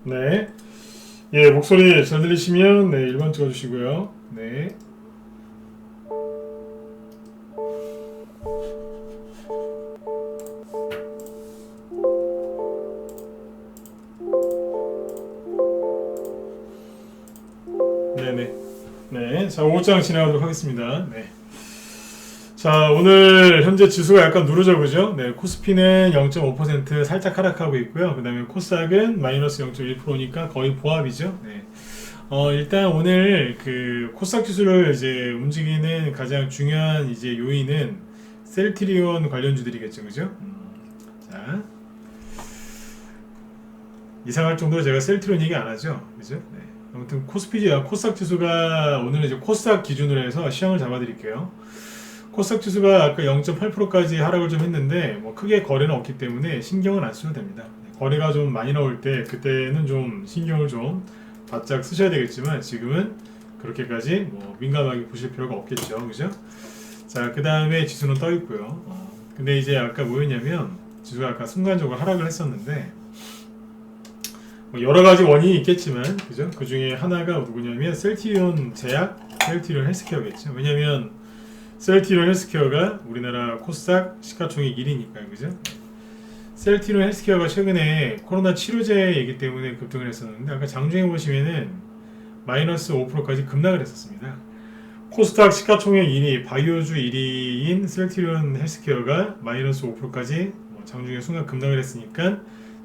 네. 예, 목소리 잘 들리시면 네, 1번 찍어주시고요. 네. 네네. 네. 자, 5장 진행하도록 하겠습니다. 네. 자, 오늘 현재 지수가 약간 누르죠, 그죠? 네, 코스피는 0.5% 살짝 하락하고 있고요. 그 다음에 코스닥은 마이너스 0.1%니까 거의 보합이죠. 네. 일단 오늘 그 코스닥 지수를 이제 움직이는 가장 중요한 이제 요인은 셀트리온 관련주들이겠죠, 그죠? 자, 이상할 정도로 제가 셀트리온 얘기 안 하죠, 그죠? 네. 아무튼 코스닥 지수가 오늘은 이제 코스닥 기준으로 해서 시황을 잡아드릴게요. 코스닥 지수가 아까 0.8%까지 하락을 좀 했는데 뭐 크게 거래는 없기 때문에 신경은 안 쓰셔도 됩니다. 거래가 좀 많이 나올 때 그때는 좀 신경을 좀 바짝 쓰셔야 되겠지만 지금은 그렇게까지 뭐 민감하게 보실 필요가 없겠죠, 그죠? 자, 그 다음에 지수는 떠 있고요. 근데 이제 아까 뭐였냐면 지수가 아까 순간적으로 하락을 했었는데 뭐 여러 가지 원인이 있겠지만 그죠? 그 중에 하나가 누구냐면 셀트리온 제약, 셀트리온 헬스케어겠죠. 왜냐면 셀트리온 헬스케어가 우리나라 코스닥 시가총액 1위니까요, 그죠? 셀트리온 헬스케어가 최근에 코로나 치료제이기 때문에 급등을 했었는데 아까 장중에 보시면은 마이너스 5%까지 급락을 했었습니다. 코스닥 시가총액 1위, 바이오주 1위인 셀트리온 헬스케어가 마이너스 5%까지 장중에 순간 급락을 했으니까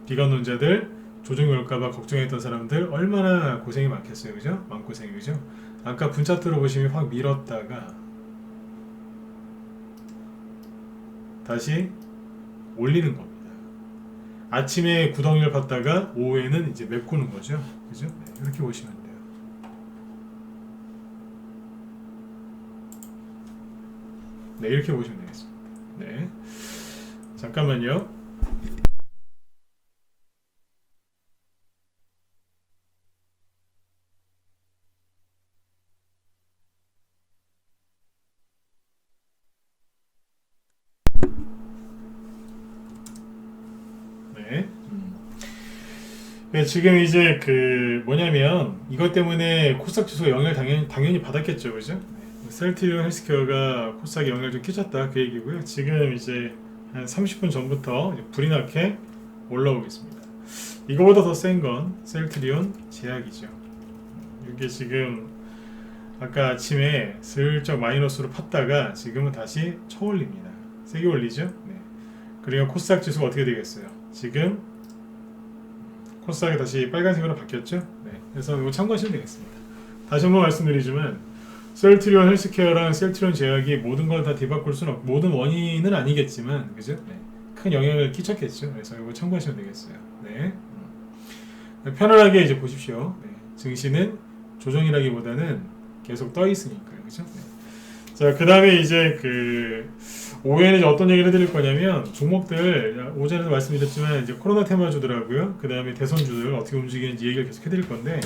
비관론자들 조정이 올까봐 걱정했던 사람들 얼마나 고생이 많겠어요, 그죠? 마음고생이, 그죠? 아까 분차트로 보시면 확 밀었다가 다시 올리는 겁니다. 아침에 구덩이를 팠다가 오후에는 이제 메꾸는 거죠. 그죠? 네, 이렇게 보시면 돼요. 네, 이렇게 보시면 되겠습니다. 네. 잠깐만요. 네. 네, 지금 이제 그 뭐냐면 이것 때문에 코스닥 지수가 영향을 당연히 받았겠죠, 그죠? 네. 셀트리온 헬스케어가 코스닥에 영향을 좀 끼쳤다 그 얘기고요. 지금 이제 한 30분 전부터 이제 불이 나게 올라오겠습니다. 이거보다 더 센 건 셀트리온 제약이죠. 이게 지금 아까 아침에 슬쩍 마이너스로 팠다가 지금은 다시 쳐올립니다. 세게 올리죠? 네. 그리고 코스닥 지수가 어떻게 되겠어요? 지금 코스닥이 다시 빨간색으로 바뀌었죠? 네. 그래서 이거 참고하시면 되겠습니다. 다시 한번 말씀드리지만 셀트리온 헬스케어랑 셀트리온 제약이 모든 걸 다 뒤바꿀 수는 없고 모든 원인은 아니겠지만 그죠? 네. 큰 영향을 끼쳤겠죠. 그래서 이거 참고하시면 되겠어요. 네. 편안하게 이제 보십시오. 네. 증시는 조정이라기보다는 계속 떠 있으니까요. 그죠? 네. 자, 그 다음에 이제 그 오후에는 이제 어떤 얘기를 해드릴 거냐면 종목들 오전에도 말씀드렸지만 이제 코로나 테마주들하고요. 그 다음에 대선주들 어떻게 움직이는지 얘기를 계속 해드릴 건데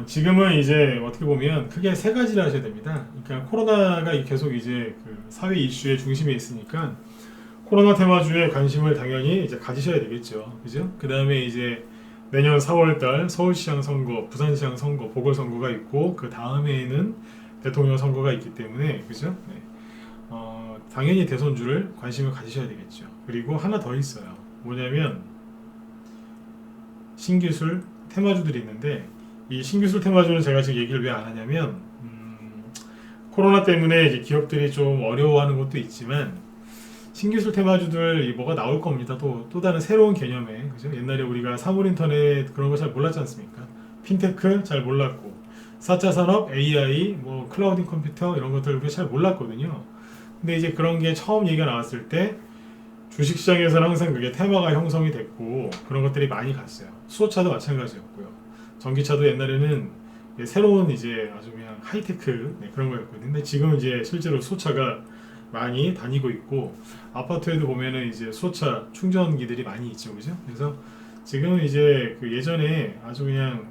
지금은 이제 어떻게 보면 크게 세 가지를 하셔야 됩니다. 그러니까 코로나가 계속 이제 그 사회 이슈의 중심에 있으니까 코로나 테마주에 관심을 당연히 이제 가지셔야 되겠죠. 그죠? 그 다음에 이제 내년 4월달 서울시장 선거, 부산시장 선거, 보궐선거가 있고 그 다음에는 대통령 선거가 있기 때문에 그죠? 네. 당연히 대선주를 관심을 가지셔야 되겠죠. 그리고 하나 더 있어요. 뭐냐면 신기술 테마주들이 있는데 이 신기술 테마주는 제가 지금 얘기를 왜 안 하냐면 코로나 때문에 이제 기업들이 좀 어려워하는 것도 있지만 신기술 테마주들 뭐가 나올 겁니다. 또 다른 새로운 개념에 그죠? 옛날에 우리가 사물인터넷 그런 거 잘 몰랐지 않습니까? 핀테크 잘 몰랐고 4차 산업, AI, 뭐 클라우딩 컴퓨터 이런 것들 우리가 잘 몰랐거든요. 근데 이제 그런 게 처음 얘기가 나왔을 때 주식시장에서는 항상 그게 테마가 형성이 됐고 그런 것들이 많이 갔어요. 수소차도 마찬가지였고요. 전기차도 옛날에는 새로운 이제 아주 그냥 하이테크 그런 거였거든요. 근데 지금은 이제 실제로 수소차가 많이 다니고 있고 아파트에도 보면은 이제 수소차 충전기들이 많이 있죠, 그죠? 그래서 지금은 이제 그 예전에 아주 그냥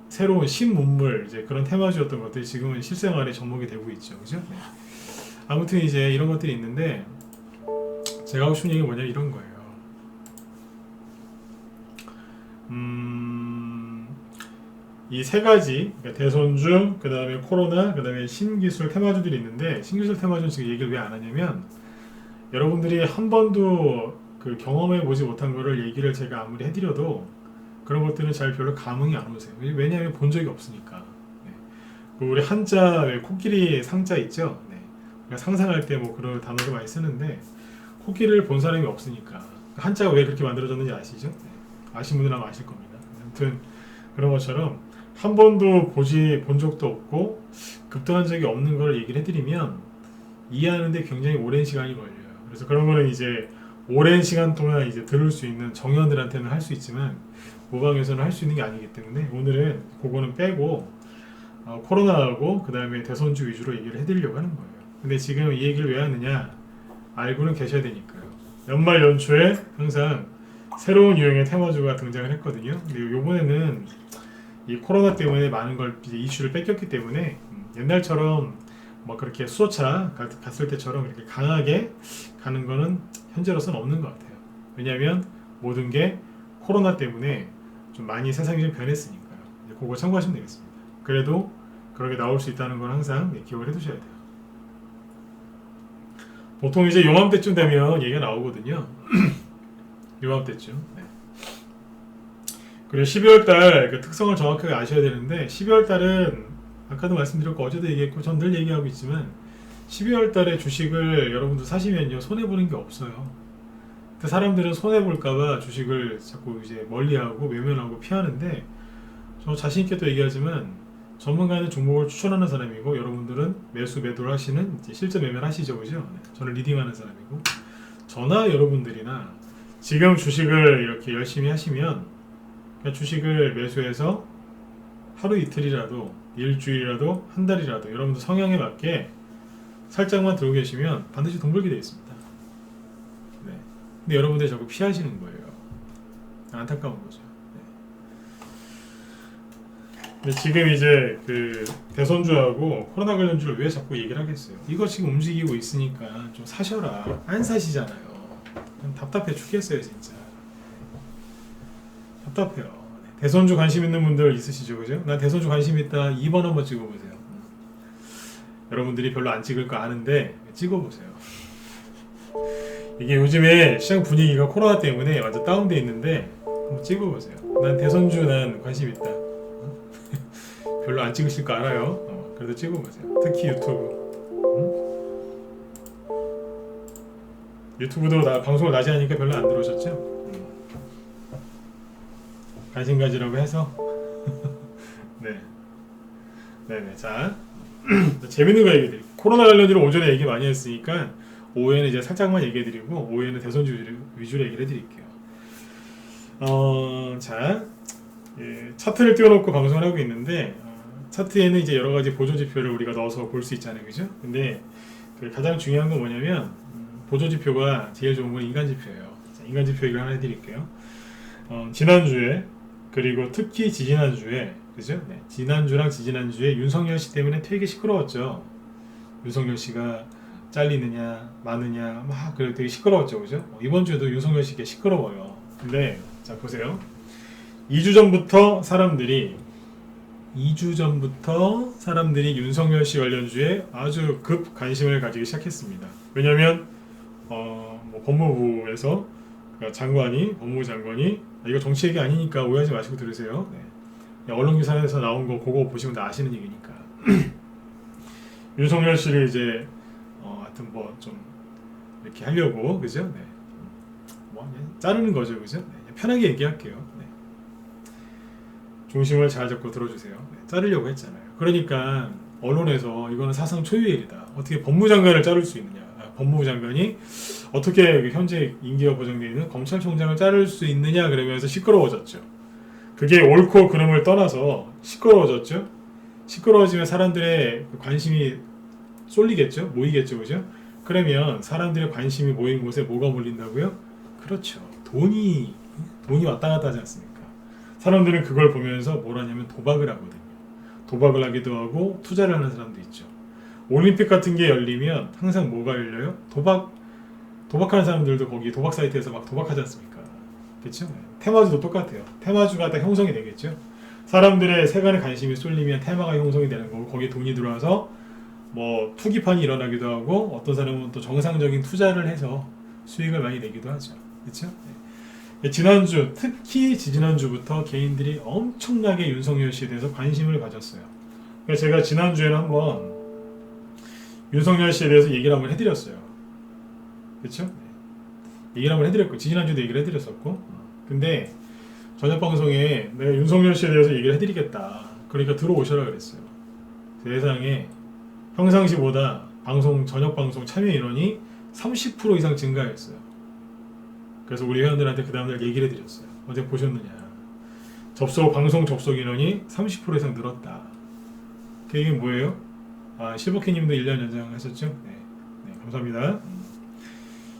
새로운 신문물 이제 그런 테마주였던 것들이 지금은 실생활에 접목이 되고 있죠, 그죠? 네. 아무튼 이제 이런 것들이 있는데 제가 하고 싶은 얘기가 뭐냐 이런 거예요. 이 세 가지, 그러니까 대손주, 그 다음에 코로나, 그 다음에 신기술 테마주들이 있는데, 신기술 테마주는 지금 얘기를 왜 안 하냐면, 여러분들이 한 번도 그 경험해 보지 못한 거를 얘기를 제가 아무리 해드려도 그런 것들은 잘 별로 감흥이 안 오세요. 왜냐하면 본 적이 없으니까. 네. 그 우리 한자 코끼리 상자 있죠. 네. 우리가 상상할 때 뭐 그런 단어를 많이 쓰는데 코끼리를 본 사람이 없으니까 한자가 왜 그렇게 만들어졌는지 아시죠? 네. 아신 분들은 아마 아실 겁니다. 아무튼 그런 것처럼 한 번도 본 적도 없고 급등한 적이 없는 걸 얘기를 해드리면 이해하는데 굉장히 오랜 시간이 걸려요. 그래서 그런 거는 이제 오랜 시간 동안 이제 들을 수 있는 정연들한테는 할 수 있지만 모방에서는 할 수 있는 게 아니기 때문에 오늘은 그거는 빼고 코로나하고 그 다음에 대선주 위주로 얘기를 해드리려고 하는 거예요. 근데 지금 이 얘기를 왜 하느냐, 알고는 계셔야 되니까요. 연말 연초에 항상 새로운 유형의 테마주가 등장을 했거든요. 근데 요번에는 이 코로나 때문에 많은 걸 이제 이슈를 뺏겼기 때문에 옛날처럼 뭐 그렇게 수소차 갔을 때처럼 이렇게 강하게 가는 거는 현재로서는 없는 것 같아요. 왜냐하면 모든 게 코로나 때문에 좀 많이 세상이 좀 변했으니까요. 이제 그거 참고하시면 되겠습니다. 그래도 그렇게 나올 수 있다는 건 항상 기억을 해두셔야 돼요. 보통 이제 요맘때쯤 되면 얘기가 나오거든요. 요맘때쯤. 네. 그리고 12월달 그 특성을 정확하게 아셔야 되는데 12월달은 아까도 말씀드렸고 어제도 얘기했고 전 늘 얘기하고 있지만 12월달에 주식을 여러분들 사시면요 손해보는 게 없어요. 그 사람들은 손해볼까봐 주식을 자꾸 이제 멀리하고 외면하고 피하는데 저 자신있게 또 얘기하지만 전문가는 종목을 추천하는 사람이고 여러분들은 매수 매도를 하시는 이제 실제 매매를 하시죠, 그죠? 저는 리딩하는 사람이고 저나 여러분들이나 지금 주식을 이렇게 열심히 하시면 그냥 주식을 매수해서 하루 이틀이라도 일주일이라도 한 달이라도 여러분들 성향에 맞게 살짝만 들고 계시면 반드시 돈 벌게 되어 있습니다. 네. 근데 여러분들이 자꾸 피하시는 거예요. 안타까운 거죠. 근데 지금 이제 그 대선주하고 코로나 관련주를 왜 자꾸 얘기를 하겠어요? 이거 지금 움직이고 있으니까 좀 사셔라. 안 사시잖아요. 답답해 죽겠어요 진짜. 답답해요. 대선주 관심 있는 분들 있으시죠, 그죠? 나 대선주 관심 있다. 2번 한번 찍어보세요. 여러분들이 별로 안 찍을 거 아는데 찍어보세요. 이게 요즘에 시장 분위기가 코로나 때문에 완전 다운돼 있는데 한번 찍어보세요. 난 대선주 난 관심 있다. 별로 안 찍으실 거 알아요. 그래도 찍어보세요. 특히 유튜브. 유튜브도 방송을 낮에 하니까 별로 안 들어오셨죠? 관심 가지라고 해서. 네. 네네. 자, 재밌는 거 얘기해드릴게요. 코로나 관련주로 오전에 얘기 많이 했으니까 오후에는 이제 살짝만 얘기해드리고 오후에는 대선주 위주로 얘기를 해드릴게요. 자, 예, 차트를 띄워놓고 방송을 하고 있는데 차트에는 이제 여러 가지 보조 지표를 우리가 넣어서 볼 수 있잖아요, 그죠? 근데 가장 중요한 건 뭐냐면 보조 지표가 제일 좋은 건 인간 지표예요. 자, 인간 지표 얘기를 하나 해드릴게요. 지난주에 그리고 특히 지지난주에 그죠? 네, 지난주랑 지지난주에 윤석열 씨 때문에 되게 시끄러웠죠. 윤석열 씨가 잘리느냐 마느냐 막 그래 되게 시끄러웠죠, 그죠? 이번 주에도 윤석열 씨가 시끄러워요. 근데 자 보세요. 2주 전부터 사람들이 윤석열 씨 관련주에 아주 급 관심을 가지기 시작했습니다. 왜냐하면 뭐 법무부에서 법무부 장관이 이거 정치 얘기 아니니까 오해하지 마시고 들으세요. 네. 언론 기사에서 나온 거 그거 보시면 다 아시는 얘기니까. 윤석열 씨를 이제 하여튼 뭐 좀 이렇게 하려고 그죠? 네. 뭐 자르는 거죠, 그죠? 네. 편하게 얘기할게요. 네. 중심을 잘 잡고 들어주세요. 네. 자르려고 했잖아요. 그러니까 언론에서 이거는 사상 초유의 일이다. 어떻게 법무장관을 자를 수 있느냐? 법무부 장관이 어떻게 현재 임기가 보장되어 있는 검찰총장을 자를 수 있느냐 그러면서 시끄러워졌죠. 그게 옳고 그름을 떠나서 시끄러워졌죠. 시끄러워지면 사람들의 관심이 쏠리겠죠. 모이겠죠. 그죠? 그러면 사람들의 관심이 모인 곳에 뭐가 몰린다고요? 그렇죠. 돈이 왔다 갔다 하지 않습니까? 사람들은 그걸 보면서 뭘 하냐면 도박을 하거든요. 도박을 하기도 하고 투자를 하는 사람도 있죠. 올림픽 같은 게 열리면 항상 뭐가 열려요? 도박하는 사람들도 거기 도박 사이트에서 막 도박하지 않습니까? 그렇죠? 테마주도 똑같아요. 테마주가 다 형성이 되겠죠. 사람들의 세간의 관심이 쏠리면 테마가 형성이 되는 거고 거기에 돈이 들어와서 뭐 투기판이 일어나기도 하고 어떤 사람은 또 정상적인 투자를 해서 수익을 많이 내기도 하죠. 그렇죠? 네. 지난주 특히 지지난주부터 개인들이 엄청나게 윤석열 씨에 대해서 관심을 가졌어요. 그래서 제가 지난주에는 한번 윤석열 씨에 대해서 얘기를 한번 해드렸어요. 그렇죠? 네. 얘기를 한번 해드렸고 지난주도 얘기를 해드렸었고 근데 저녁 방송에 내가 윤석열 씨에 대해서 얘기를 해드리겠다. 그러니까 들어오셔라 그랬어요. 세상에 평상시보다 저녁 방송 참여 인원이 30% 이상 증가했어요. 그래서 우리 회원들한테 그 다음날 얘기를 해드렸어요. 어제 보셨느냐. 방송 접속 인원이 30% 이상 늘었다. 그 얘기는 뭐예요? 실버키님도 1년 연장하셨죠? 네, 감사합니다.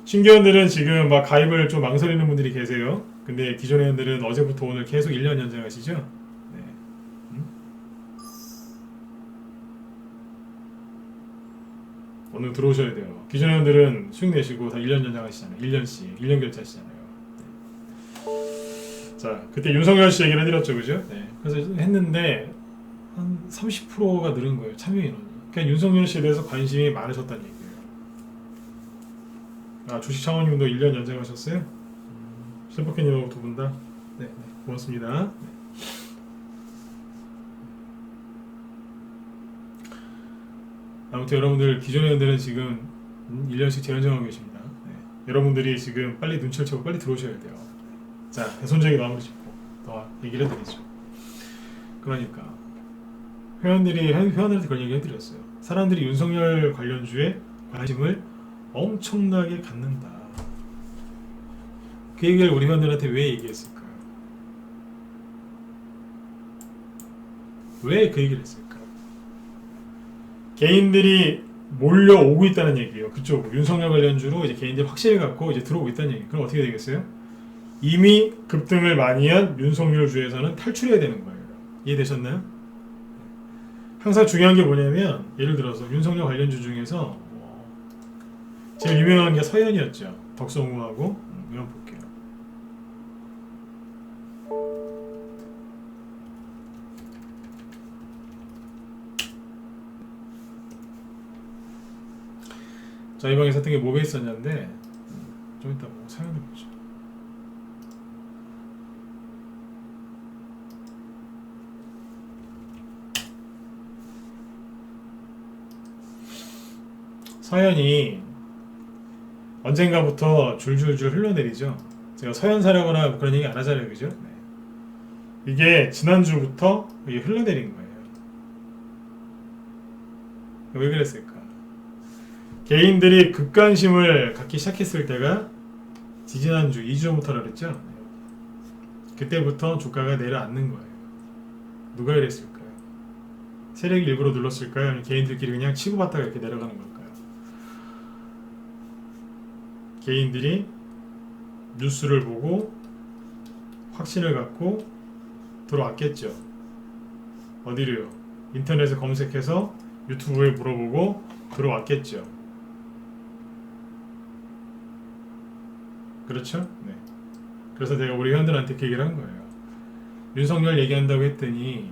신규원들은 지금 막 가입을 좀 망설이는 분들이 계세요. 근데 기존 회원들은 어제부터 오늘 계속 1년 연장하시죠? 네. 오늘 들어오셔야 돼요. 기존 회원들은 수익 내시고 다 1년 연장하시잖아요. 1년씩 1년 결제하시잖아요. 네. 자, 그때 윤석열 씨 얘기를 해드렸죠, 그죠? 네. 그래서 했는데 한 30%가 늘은 거예요. 참여 인원이. 그러니까 윤석열 씨에 대해서 관심이 많으셨다는 얘기예요. 주식 창원님도 1년 연장하셨어요? 실버캐님하고 두 분 다? 네, 고맙습니다. 네. 아무튼 여러분들 기존 회원들은 지금 1년씩 재연장하고 계십니다. 네. 여러분들이 지금 빨리 눈치를 채고 빨리 들어오셔야 돼요. 자, 대손적인 마무리 짚고 더 얘기를 해드리죠. 그러니까 회원들한테 그런 얘기 해드렸어요. 사람들이 윤석열 관련주에 관심을 엄청나게 갖는다. 그 얘기를 우리 회원들한테 왜 얘기했을까요? 왜 그 얘기를 했을까요? 개인들이 몰려오고 있다는 얘기예요. 그쪽 윤석열 관련주로 이제 개인들이 확신을 갖고 이제 들어오고 있다는 얘기. 그럼 어떻게 되겠어요? 이미 급등을 많이 한 윤석열 주에서는 탈출해야 되는 거예요. 이해되셨나요? 항상 중요한 게 뭐냐면 예를 들어서 윤석열 관련주 중에서 제일 유명한 게 서현이었죠. 덕성우하고 이건 볼게요. 자, 이 방에 샀던 게 뭐가 있었냐인데 좀 이따 뭐 사연을 보죠. 서현이 언젠가부터 줄줄줄 흘러내리죠. 제가 서현 사려거나 그런 얘기 안 하잖아요, 그죠? 네. 이게 지난주부터 이게 흘러내린 거예요. 왜 그랬을까? 개인들이 급관심을 갖기 시작했을 때가 지지난주 2주 전부터라 그랬죠? 네. 그때부터 주가가 내려앉는 거예요. 누가 이랬을까요? 세력이 일부러 눌렀을까요? 아니면 개인들끼리 그냥 치고받다가 이렇게 내려가는 걸까요? 개인들이 뉴스를 보고 확신을 갖고 들어왔겠죠. 어디로요? 인터넷에 검색해서 유튜브에 물어보고 들어왔겠죠. 그렇죠? 네. 그래서 내가 우리 회원들한테 그 얘기를 한 거예요. 윤석열 얘기한다고 했더니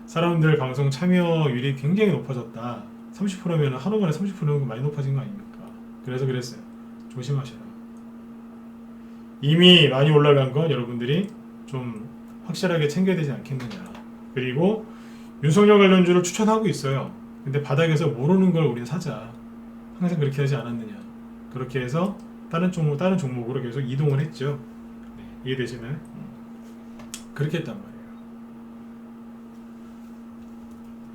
사람들 방송 참여율이 굉장히 높아졌다. 30%면 하루 만에 30%는 많이 높아진 거 아닙니까? 그래서 그랬어요. 조심하셔라. 이미 많이 올라간 건 여러분들이 좀 확실하게 챙겨야 되지 않겠느냐. 그리고 윤석열 관련주를 추천하고 있어요. 근데 바닥에서 모르는 걸 우리는 사자. 항상 그렇게 하지 않았느냐. 그렇게 해서 다른 종목으로 계속 이동을 했죠. 네, 이해되시나요? 그렇게 했단 말이에요.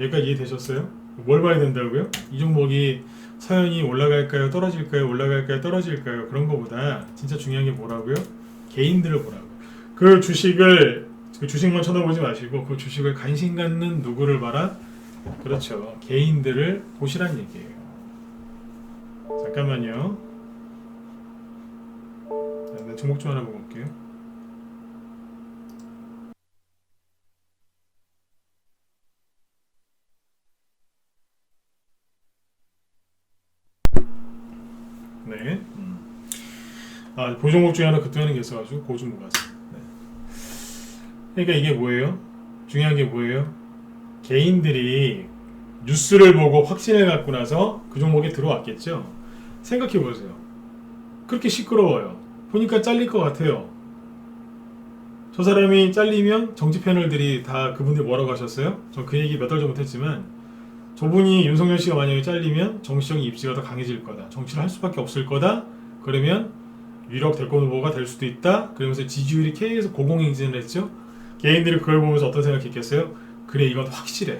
여기까지 이해되셨어요? 뭘 봐야 된다고요? 이 종목이 서현이 올라갈까요? 떨어질까요? 올라갈까요? 떨어질까요? 그런 거보다 진짜 중요한 게 뭐라고요? 개인들을 보라고. 그 주식만 쳐다보지 마시고 그 주식을 관심 갖는 누구를 봐라? 그렇죠. 개인들을 보시란 얘기예요. 잠깐만요. 자, 종목 좀 하나 보고 올게요. 네. 보종목 중에 하나 급등하는 게 있어가지고 그거 좀 보고 왔어요. 네. 그러니까 이게 뭐예요? 중요한 게 뭐예요? 개인들이 뉴스를 보고 확신을 갖고 나서 그 종목에 들어왔겠죠. 생각해 보세요. 그렇게 시끄러워요. 보니까 잘릴 것 같아요. 저 사람이 잘리면 정치 패널들이 다 그분들 뭐라고 하셨어요? 저 그 얘기 몇 달 전부터 했지만, 저분이 윤석열 씨가 만약에 잘리면 정치적인 입지가 더 강해질 거다. 정치를 할 수밖에 없을 거다. 그러면 유력 대권 후보가 될 수도 있다. 그러면서 지지율이 계속 고공행진을 했죠. 개인들이 그걸 보면서 어떤 생각했겠어요? 그래, 이건 확실해.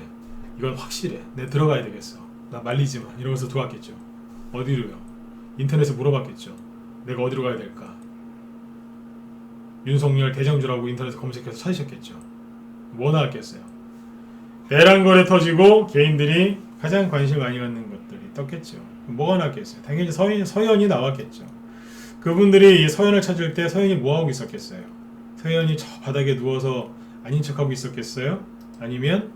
이건 확실해. 내 들어가야 되겠어. 나 말리지 마. 이러면서 들어왔겠죠. 어디로요? 인터넷에 물어봤겠죠. 내가 어디로 가야 될까? 윤석열 대장주라고 인터넷에 검색해서 찾으셨겠죠. 뭐 나왔겠어요? 내란거래 터지고 개인들이 가장 관심 많이 갖는 것들이 떴겠죠. 뭐가 나왔겠어요? 당연히 서현이 나왔겠죠. 그분들이 서현을 찾을 때 서현이 뭐하고 있었겠어요? 서현이 저 바닥에 누워서 아닌 척하고 있었겠어요? 아니면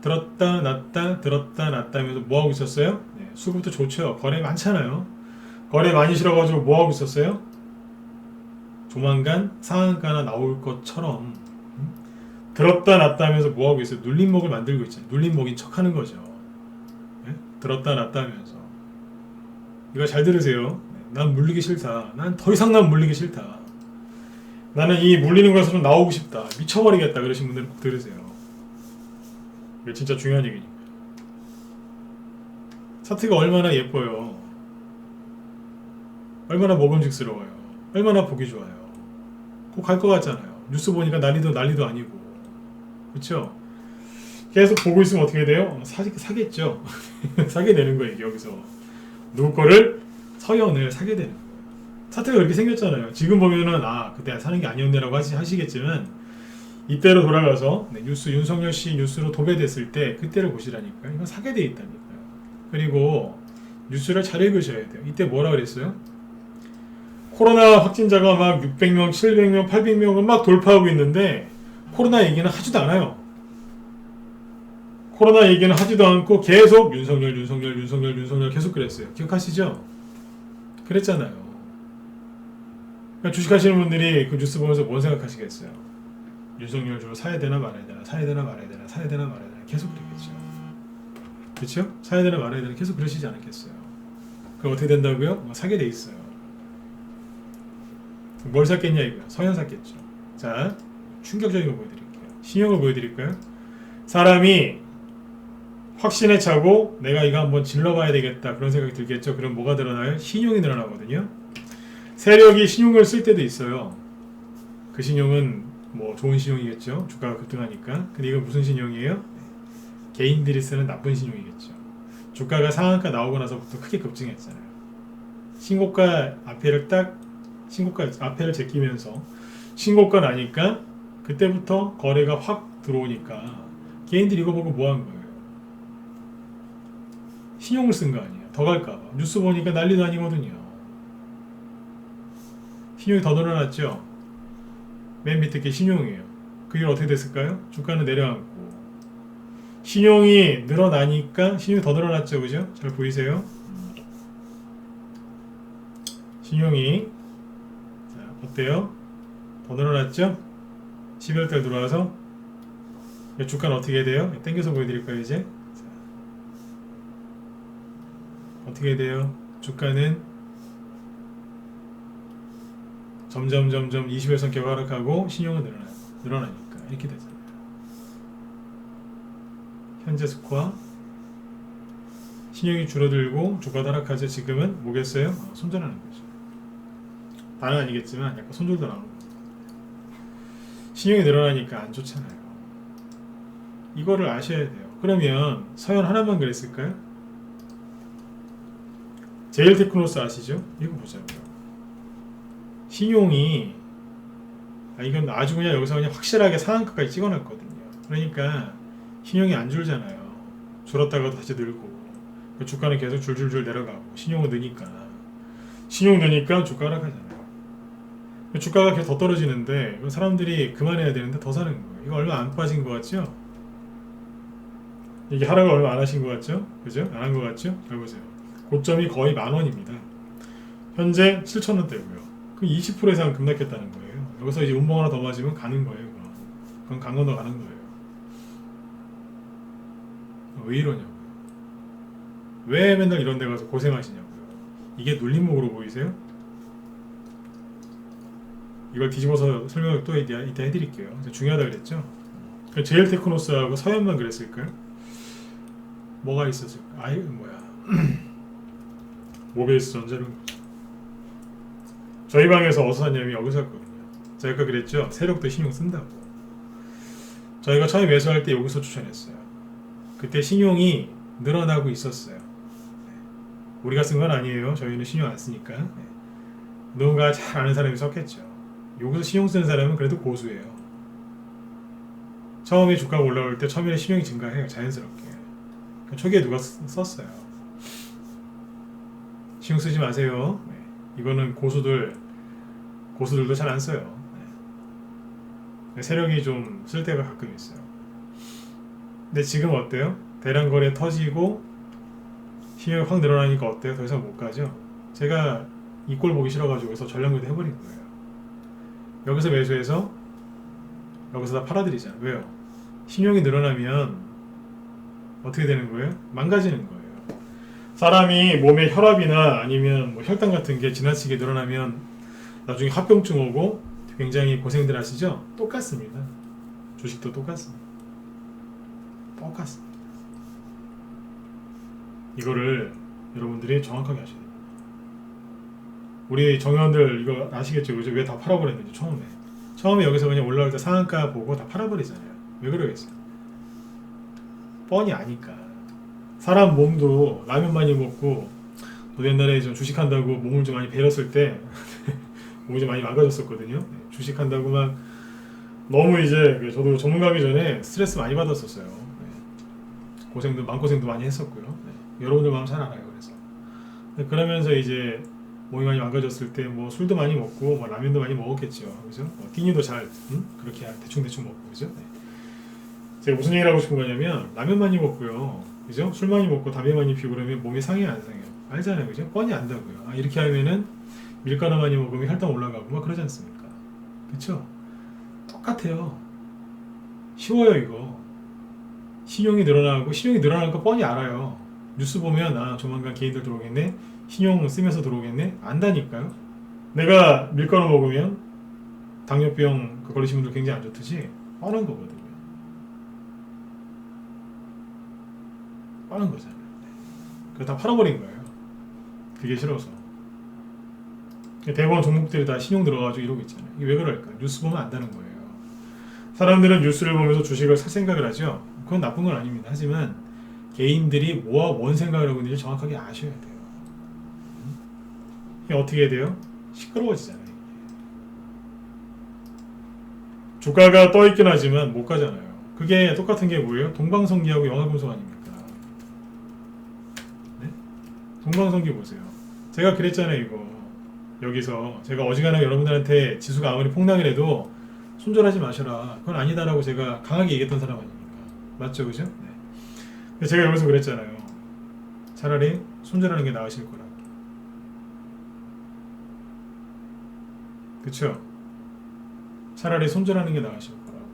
들었다 놨다 하면서 뭐하고 있었어요? 네, 수급도 좋죠. 거래 많잖아요. 거래 많이 실어가지고 뭐하고 있었어요? 조만간 상한가나 나올 것처럼 들었다 놨다 하면서 뭐하고 있어요? 눌림목을 만들고 있잖아요. 눌림목인 척 하는 거죠. 네? 들었다 놨다 하면서. 이거 잘 들으세요. 난 물리기 싫다. 난 더 이상 난 물리기 싫다. 나는 이 물리는 거에서 좀 나오고 싶다. 미쳐버리겠다. 그러신 분들은 꼭 들으세요. 이게 진짜 중요한 얘기니까. 차트가 얼마나 예뻐요. 얼마나 먹음직스러워요. 얼마나 보기 좋아요. 꼭 갈 것 같잖아요. 뉴스 보니까 난리도 아니고. 그렇죠? 계속 보고 있으면 어떻게 돼요? 사겠죠. 사게 되는 거예요. 여기서. 누구 거를? 서현을 사게 되는 거예요. 차트가 그렇게 생겼잖아요. 지금 보면은 그때 사는 게 아니었네라고 하시겠지만 이때로 돌아가서 윤석열 씨 뉴스로 도배됐을 때 그때를 보시라니까요. 이건 사게 돼 있다니까요. 그리고 뉴스를 잘 읽으셔야 돼요. 이때 뭐라 그랬어요? 코로나 확진자가 막 600명, 700명, 800명을 막 돌파하고 있는데 코로나 얘기는 하지도 않아요. 코로나 얘기는 하지도 않고 계속 윤석열 계속 그랬어요. 기억하시죠? 그랬잖아요. 그러니까 주식하시는 분들이 그 뉴스 보면서 뭔 생각하시겠어요? 윤석열 주로 사야 되나 말아야 되나, 사야 되나 말아야 되나, 사야 되나 말아야 되나 계속 그랬겠죠. 그렇죠? 사야 되나 말아야 되나 계속 그러시지 않았겠어요. 그럼 어떻게 된다고요? 사게 돼 있어요. 뭘 샀겠냐 이거야. 서현 샀겠죠. 자, 충격적인 거 보여드릴게요. 신용을 보여드릴까요? 사람이 확신에 차고 내가 이거 한번 질러봐야 되겠다 그런 생각이 들겠죠. 그럼 뭐가 늘어나요? 신용이 늘어나거든요. 세력이 신용을 쓸 때도 있어요. 그 신용은 뭐 좋은 신용이겠죠. 주가가 급등하니까. 근데 이건 무슨 신용이에요? 개인들이 쓰는 나쁜 신용이겠죠. 주가가 상한가 나오고 나서부터 크게 급증했잖아요. 신고가 앞에를 제끼면서 신고가 나니까 그때부터 거래가 확 들어오니까 개인들이 이거 보고 뭐 한 거예요? 신용을 쓴 거 아니에요. 더 갈까봐. 뉴스 보니까 난리도 아니거든요. 신용이 더 늘어났죠. 맨 밑에 게 신용이에요. 그 이유는 어떻게 됐을까요? 주가는 내려앉고 신용이 늘어나니까 신용이 더 늘어났죠. 그죠? 잘 보이세요? 신용이 어때요? 더 늘어났죠? 12월달 들어와서 주가는 어떻게 돼요? 땡겨서 보여드릴까요 이제? 어떻게 돼요? 주가는 점점 20일선 격하락하고 신용은 늘어나니까 이렇게 되잖아요. 현재 스코어 신용이 줄어들고 주가도 하락하죠. 지금은 뭐겠어요? 손절하는 거죠. 다는 아니겠지만 약간 손절도 나오는 거죠. 신용이 늘어나니까 안 좋잖아요. 이거를 아셔야 돼요. 그러면 서현 하나만 그랬을까요? 제일테크노스 아시죠? 이거 보자고요. 신용이 이건 아주 그냥 여기서 그냥 확실하게 상한가까지 찍어놨거든요. 그러니까 신용이 안 줄잖아요. 줄었다가도 다시 늘고 주가는 계속 줄줄줄 내려가고 신용은 느니까 주가 하락하잖아요. 주가가 계속 더 떨어지는데 사람들이 그만해야 되는데 더 사는 거예요. 이거 얼마 안 빠진 것 같죠? 이게 하락을 얼마 안 하신 것 같죠? 그죠? 안 한 것 같죠? 잘 보세요. 고점이 거의 10,000원입니다. 현재 7,000원대고요. 그럼 20% 이상 급락했다는 거예요. 여기서 이제 운봉 하나 더 맞으면 가는 거예요. 그건 간 건너 가는 거예요. 왜 이러냐고요. 왜 맨날 이런 데 가서 고생하시냐고요. 이게 눌림목으로 보이세요? 이걸 뒤집어서 설명을 또 이따 해드릴게요. 중요하다 그랬죠? 제일 테크노스하고 서현만 그랬을까요? 뭐가 있었을까? 아이 뭐야 모베이스 전자는 거죠. 저희 방에서 어디서 샀냐면 여기서 샀거든요. 제가 아까 그랬죠? 세력도 신용 쓴다고. 저희가 처음에 매수할 때 여기서 추천했어요. 그때 신용이 늘어나고 있었어요. 우리가 쓴 건 아니에요. 저희는 신용 안 쓰니까. 누군가 잘 아는 사람이 썼겠죠. 여기서 신용 쓰는 사람은 그래도 고수예요. 처음에 주가가 올라올 때 처음에는 신용이 증가해요. 자연스럽게. 초기에 누가 썼어요. 신용 쓰지 마세요. 이거는 고수들도 잘 안 써요. 세력이 좀 쓸 때가 가끔 있어요. 근데 지금 어때요? 대량 거래 터지고 신용이 확 늘어나니까 어때요? 더 이상 못 가죠? 제가 이 꼴 보기 싫어가지고 여기서 전략매도 해버린 거예요. 여기서 매수해서 여기서 다 팔아드리잖아요. 왜요? 신용이 늘어나면 어떻게 되는 거예요? 망가지는 거예요. 사람이 몸에 혈압이나 아니면 뭐 혈당 같은 게 지나치게 늘어나면 나중에 합병증 오고 굉장히 고생들 하시죠? 똑같습니다. 주식도 똑같습니다. 똑같습니다. 이거를 여러분들이 정확하게 하셔야 됩니다. 우리 정의원들 이거 아시겠죠? 그죠? 왜 다 팔아버렸는지 처음에 여기서 그냥 올라올 때 상한가 보고 다 팔아버리잖아요. 왜 그러겠어요? 뻔히 아니까. 사람 몸도 라면 많이 먹고 옛날에 좀 주식한다고 몸을 좀 많이 베렸을 때 몸이 좀 많이 망가졌었거든요. 주식한다고 막 너무 이제 저도 전문가기 전에 스트레스 많이 받았었어요. 고생도 마음고생도 많이 했었고요. 여러분들 마음 잘 알아요. 그래서 그러면서 이제 몸이 많이 망가졌을 때 뭐 술도 많이 먹고 뭐 라면도 많이 먹었겠죠. 그죠? 끼니도 잘 그렇게 대충 먹고 그죠? 제가 무슨 얘기를 하고 싶은 거냐면 라면 많이 먹고요. 그죠? 술 많이 먹고 담배 많이 피우고 그러면 몸이 상해요, 안 상해요? 알잖아요. 그죠? 뻔히 안다고요. 이렇게 하면은 밀가루 많이 먹으면 혈당 올라가고 막 그러지 않습니까? 그쵸? 똑같아요. 쉬워요, 이거. 신용이 늘어날 거 뻔히 알아요. 뉴스 보면 조만간 개인들 들어오겠네, 신용 쓰면서 들어오겠네, 안다니까요. 내가 밀가루 먹으면 당뇨병 걸리신 분들 굉장히 안 좋듯이 뻔한 거거든요. 뻔한 거잖아요. 그거 다 팔아버린 거예요. 그게 싫어서. 대부분 종목들이 다 신용 들어가지고 이러고 있잖아요. 이게 왜 그럴까? 뉴스 보면 안다는 거예요. 사람들은 뉴스를 보면서 주식을 살 생각을 하죠. 그건 나쁜 건 아닙니다. 하지만 개인들이 뭐와 뭔 생각을 하고 있는지 정확하게 아셔야 돼요. 이게 어떻게 해야 돼요? 시끄러워지잖아요. 주가가 떠있긴 하지만 못 가잖아요. 그게 똑같은 게 뭐예요? 동방성기하고 영화분석 아닙니까? 네? 동방성기 보세요. 제가 그랬잖아요, 이거. 여기서 제가 어지간하게 여러분들한테 지수가 아무리 폭락을 해도 손절하지 마셔라. 그건 아니다라고 제가 강하게 얘기했던 사람 아닙니까? 맞죠, 그죠? 네. 제가 여기서 그랬잖아요. 차라리 손절하는 게 나으실 거라고. 그쵸? 차라리 손절하는 게 나으실 거라고.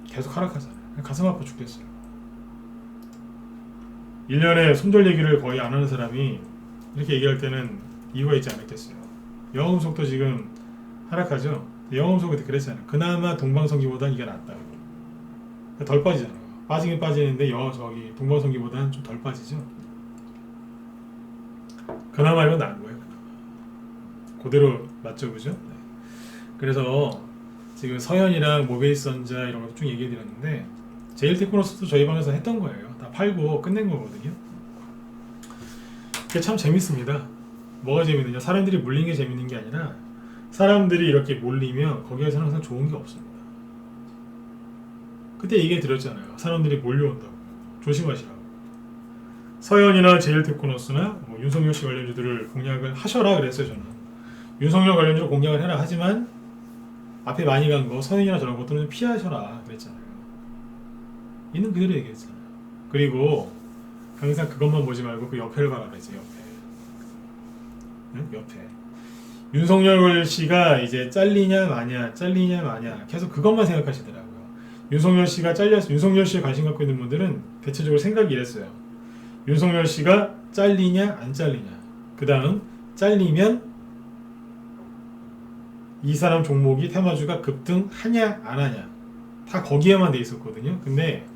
계속 하락하잖아요. 가슴 아파 죽겠어요. 1년에 손절 얘기를 거의 안 하는 사람이 이렇게 얘기할 때는 이유가 있지 않았겠어요. 영업속도 지금 하락하죠. 영업속도 그랬잖아요. 그나마 동방성기보다는 이게 낫다고. 덜 빠지잖아요. 빠지긴 빠지는데 동방성기보다는 좀 덜 빠지죠. 그나마 이건 나은 거예요. 그대로 맞죠, 그죠? 네. 그래서 지금 서현이랑 모베이스전자 이런 거 쭉 얘기해 드렸는데 제일테크노스도 저희 방에서 했던 거예요. 다 팔고 끝낸 거거든요. 그게 참 재밌습니다. 뭐가 재밌느냐? 사람들이 몰린 게 재밌는 게 아니라 사람들이 이렇게 몰리면 거기에서는 항상 좋은 게 없습니다. 그때 얘기 드렸잖아요. 사람들이 몰려온다고. 조심하시라고. 서현이나 제일테크노스나 윤석열 씨 관련주들을 공략을 하셔라 그랬어요. 저는 윤석열 관련주로 공략을 해라. 하지만 앞에 많이 간 거 서현이나 저런 것들은 피하셔라 그랬잖아요. 있는 그대로 얘기했잖아요. 그리고 항상 그것만 보지 말고 그 옆에를 봐라 그랬지. 옆에. 응? 옆에. 윤석열 씨가 이제 잘리냐 마냐 계속 그것만 생각하시더라고요. 윤석열 씨가 잘려서 윤석열 씨에 관심 갖고 있는 분들은 대체적으로 생각이 이랬어요. 윤석열 씨가 잘리냐 안 잘리냐. 그 다음 잘리면 이 사람 종목이 테마주가 급등하냐 안 하냐. 다 거기에만 돼 있었거든요. 근데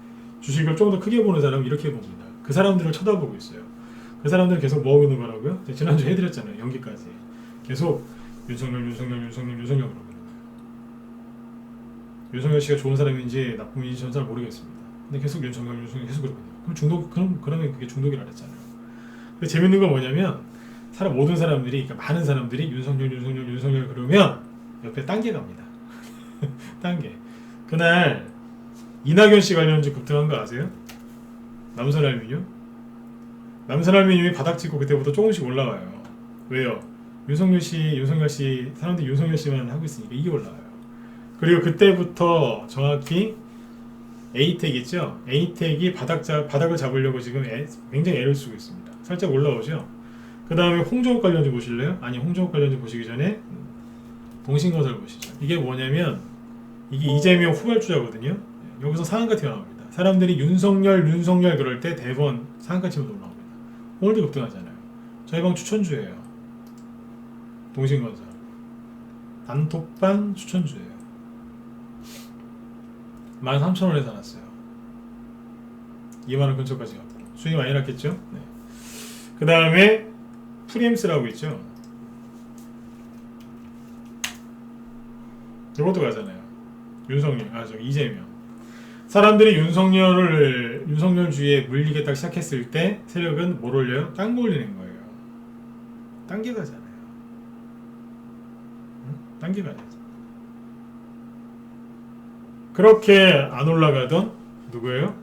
주식을 좀 더 크게 보는 사람은 이렇게 봅니다. 그 사람들을 쳐다보고 있어요. 그 사람들은 계속 뭐 하고 있는 거라고요? 지난주에 해드렸잖아요. 연기까지. 계속 윤석열 그러고 있는 거예요. 윤석열 씨가 좋은 사람인지 나쁨인지 저는 잘 모르겠습니다. 근데 계속 윤석열 계속 그러거든요. 그러면 그게 중독이라 그랬잖아요. 근데 재밌는 건 뭐냐면 모든 사람들이, 그러니까 많은 사람들이 윤석열 그러면 옆에 딴게 갑니다. 딴게. 그날 이낙연 씨 관련주 급등한 거 아세요? 남선알미늄? 남선알미늄이 바닥 찍고 그때부터 조금씩 올라와요. 왜요? 윤석열 씨 사람들이 윤석열 씨만 하고 있으니까 이게 올라와요. 그리고 그때부터 정확히 에이텍 있죠? 에이텍이 바닥을 잡으려고 지금 굉장히 애를 쓰고 있습니다. 살짝 올라오죠? 그 다음에 홍종욱 관련주 보실래요? 아니, 홍종욱 관련주 보시기 전에 동신건설 보시죠. 이게 뭐냐면 이게 이재명 후발주자거든요. 여기서 상한가 튀어나옵니다. 사람들이 윤석열 그럴 때 대번 상한가 치면서 올라옵니다. 오늘도 급등하잖아요. 저희 방 추천주예요. 동신건설 단톡방 추천주예요. 13,000원에 사놨어요. 2만원 근처까지 갔고 수익이 많이 났겠죠? 네. 그 다음에 프리엠스라고 있죠. 이것도 가잖아요. 이재명. 사람들이 윤석열 주위에 물리겠다 시작했을 때 세력은 뭘 올려요? 딴 거 올리는 거예요. 딴 게 가잖아요. 딴 게 가잖아요. 그렇게 안 올라가던 누구예요?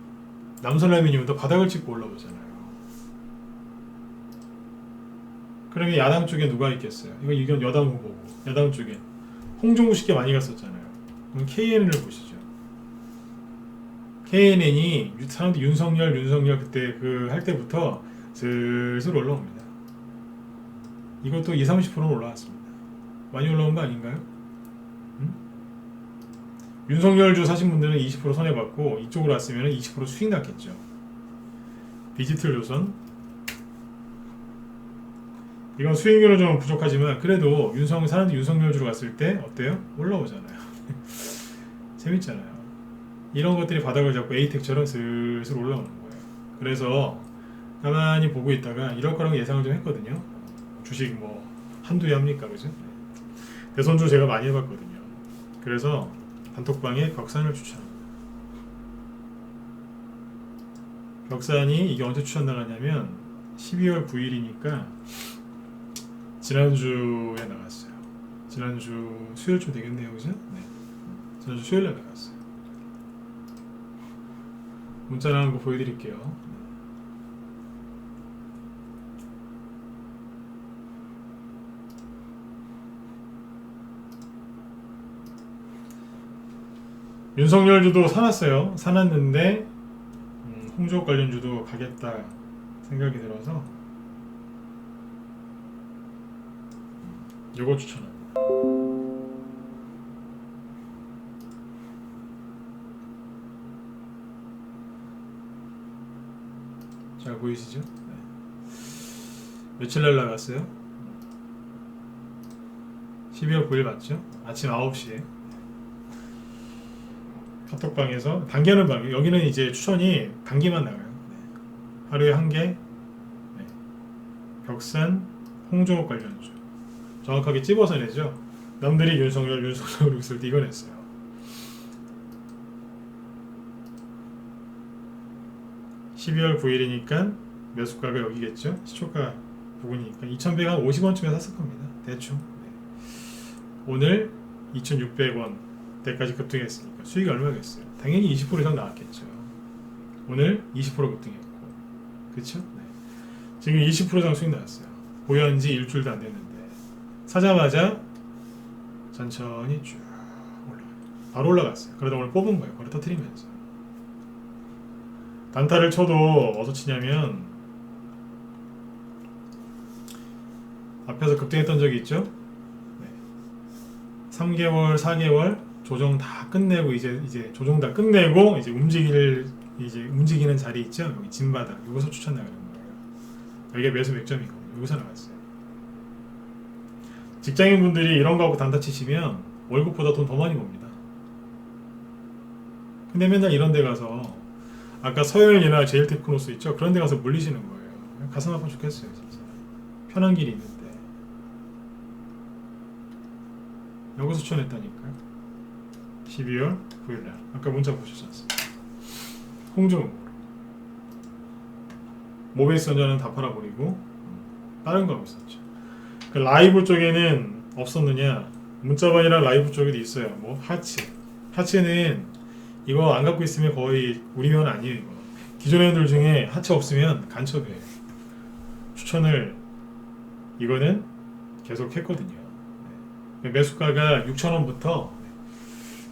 남선알미늄도 바닥을 찍고 올라오잖아요. 그러면 야당 쪽에 누가 있겠어요? 이건 여당 후보고, 야당 쪽에 홍종우 씨께 많이 갔었잖아요. 그럼 KNN을 보시죠. KNN이 사람들 윤석열 그때 할 때부터 슬슬 올라옵니다. 이것도 20-30%는 올라왔습니다. 많이 올라온 거 아닌가요? 윤석열주 사신 분들은 20% 손해받고 이쪽으로 왔으면 20% 수익 났겠죠. 디지털조선 이건 수익률은 좀 부족하지만 그래도 사람들이 윤석열주로 갔을 때 어때요? 올라오잖아요. 재밌잖아요. 이런 것들이 바닥을 잡고 에이텍처럼 슬슬 올라오는 거예요. 그래서 가만히 보고 있다가 이럴 거라고 예상을 좀 했거든요. 주식 뭐 한두 개 합니까, 그죠? 대선주 제가 많이 해봤거든요. 그래서 단톡방에 벽산을 추천합니다. 벽산이 이게 언제 추천 나갔냐면 12월 9일이니까 지난주에 나갔어요. 지난주 수요일쯤 되겠네요, 그죠? 네. 지난주 수요일에 나갔어요. 문자 나온 거 보여드릴게요. 윤석열주도 사놨어요. 사놨는데 홍종욱 관련주도 가겠다 생각이 들어서 요거 추천합니다. 잘 보이시죠? 네. 며칠날 나갔어요? 12월 9일 맞죠? 아침 9시에 카톡방에서 단계는 방 여기는 이제 추천이 단기만 나가요. 네. 하루에 한 개. 네. 벽산 홍종욱 관련주 정확하게 찝어서 내죠. 남들이 윤석열 있을 때 이거 냈어요. (12월 9일이니까) 매수가가 여기겠죠. 시초가 부분이니까 2150원쯤에 샀을 겁니다. 대충. 네. 오늘 2600원 때까지 급등했으니까 수익이 얼마겠어요? 당연히 20% 이상 나왔겠죠. 오늘 20% 급등했고, 그쵸? 네. 지금 20% 이상 수익 나왔어요. 보유한 지 일주일도 안 됐는데 사자마자 천천히 쭉 올라가요. 바로 올라갔어요. 그러다 오늘 뽑은 거예요. 거래 터뜨리면서. 단타를 쳐도 어디서 치냐면 앞에서 급등했던 적이 있죠? 3개월, 4개월 조정 다 끝내고 이제 조정 다 끝내고 이제 움직이는 자리 있죠? 여기 진바닥 여기서 추천 나가는 거예요. 여기가 매수 맥점이거든요. 여기서 나갔어요. 직장인 분들이 이런 거 하고 단타 치시면 월급보다 돈 더 많이 법니다. 근데 맨날 이런 데 가서 아까 서현이나 제일테크노스 있죠? 그런 데 가서 물리시는 거예요. 가슴 아파 죽겠어요, 진짜. 편한 길이 있는데. 여기서 추천했다니까요. 12월 9일날. 아까 문자 보셨지 않습니까? 홍종으로. 모베이스 전자는 다 팔아버리고 다른 거 하고 있었죠. 그 라이브 쪽에는 없었느냐? 문자반이랑 라이브 쪽에도 있어요. 뭐 하츠는 이거 안 갖고 있으면 거의 우리 편 아니에요. 이거. 기존 애들 중에 하츠 없으면 간첩이에요. 추천을 이거는 계속 했거든요. 매수가가 6,000원부터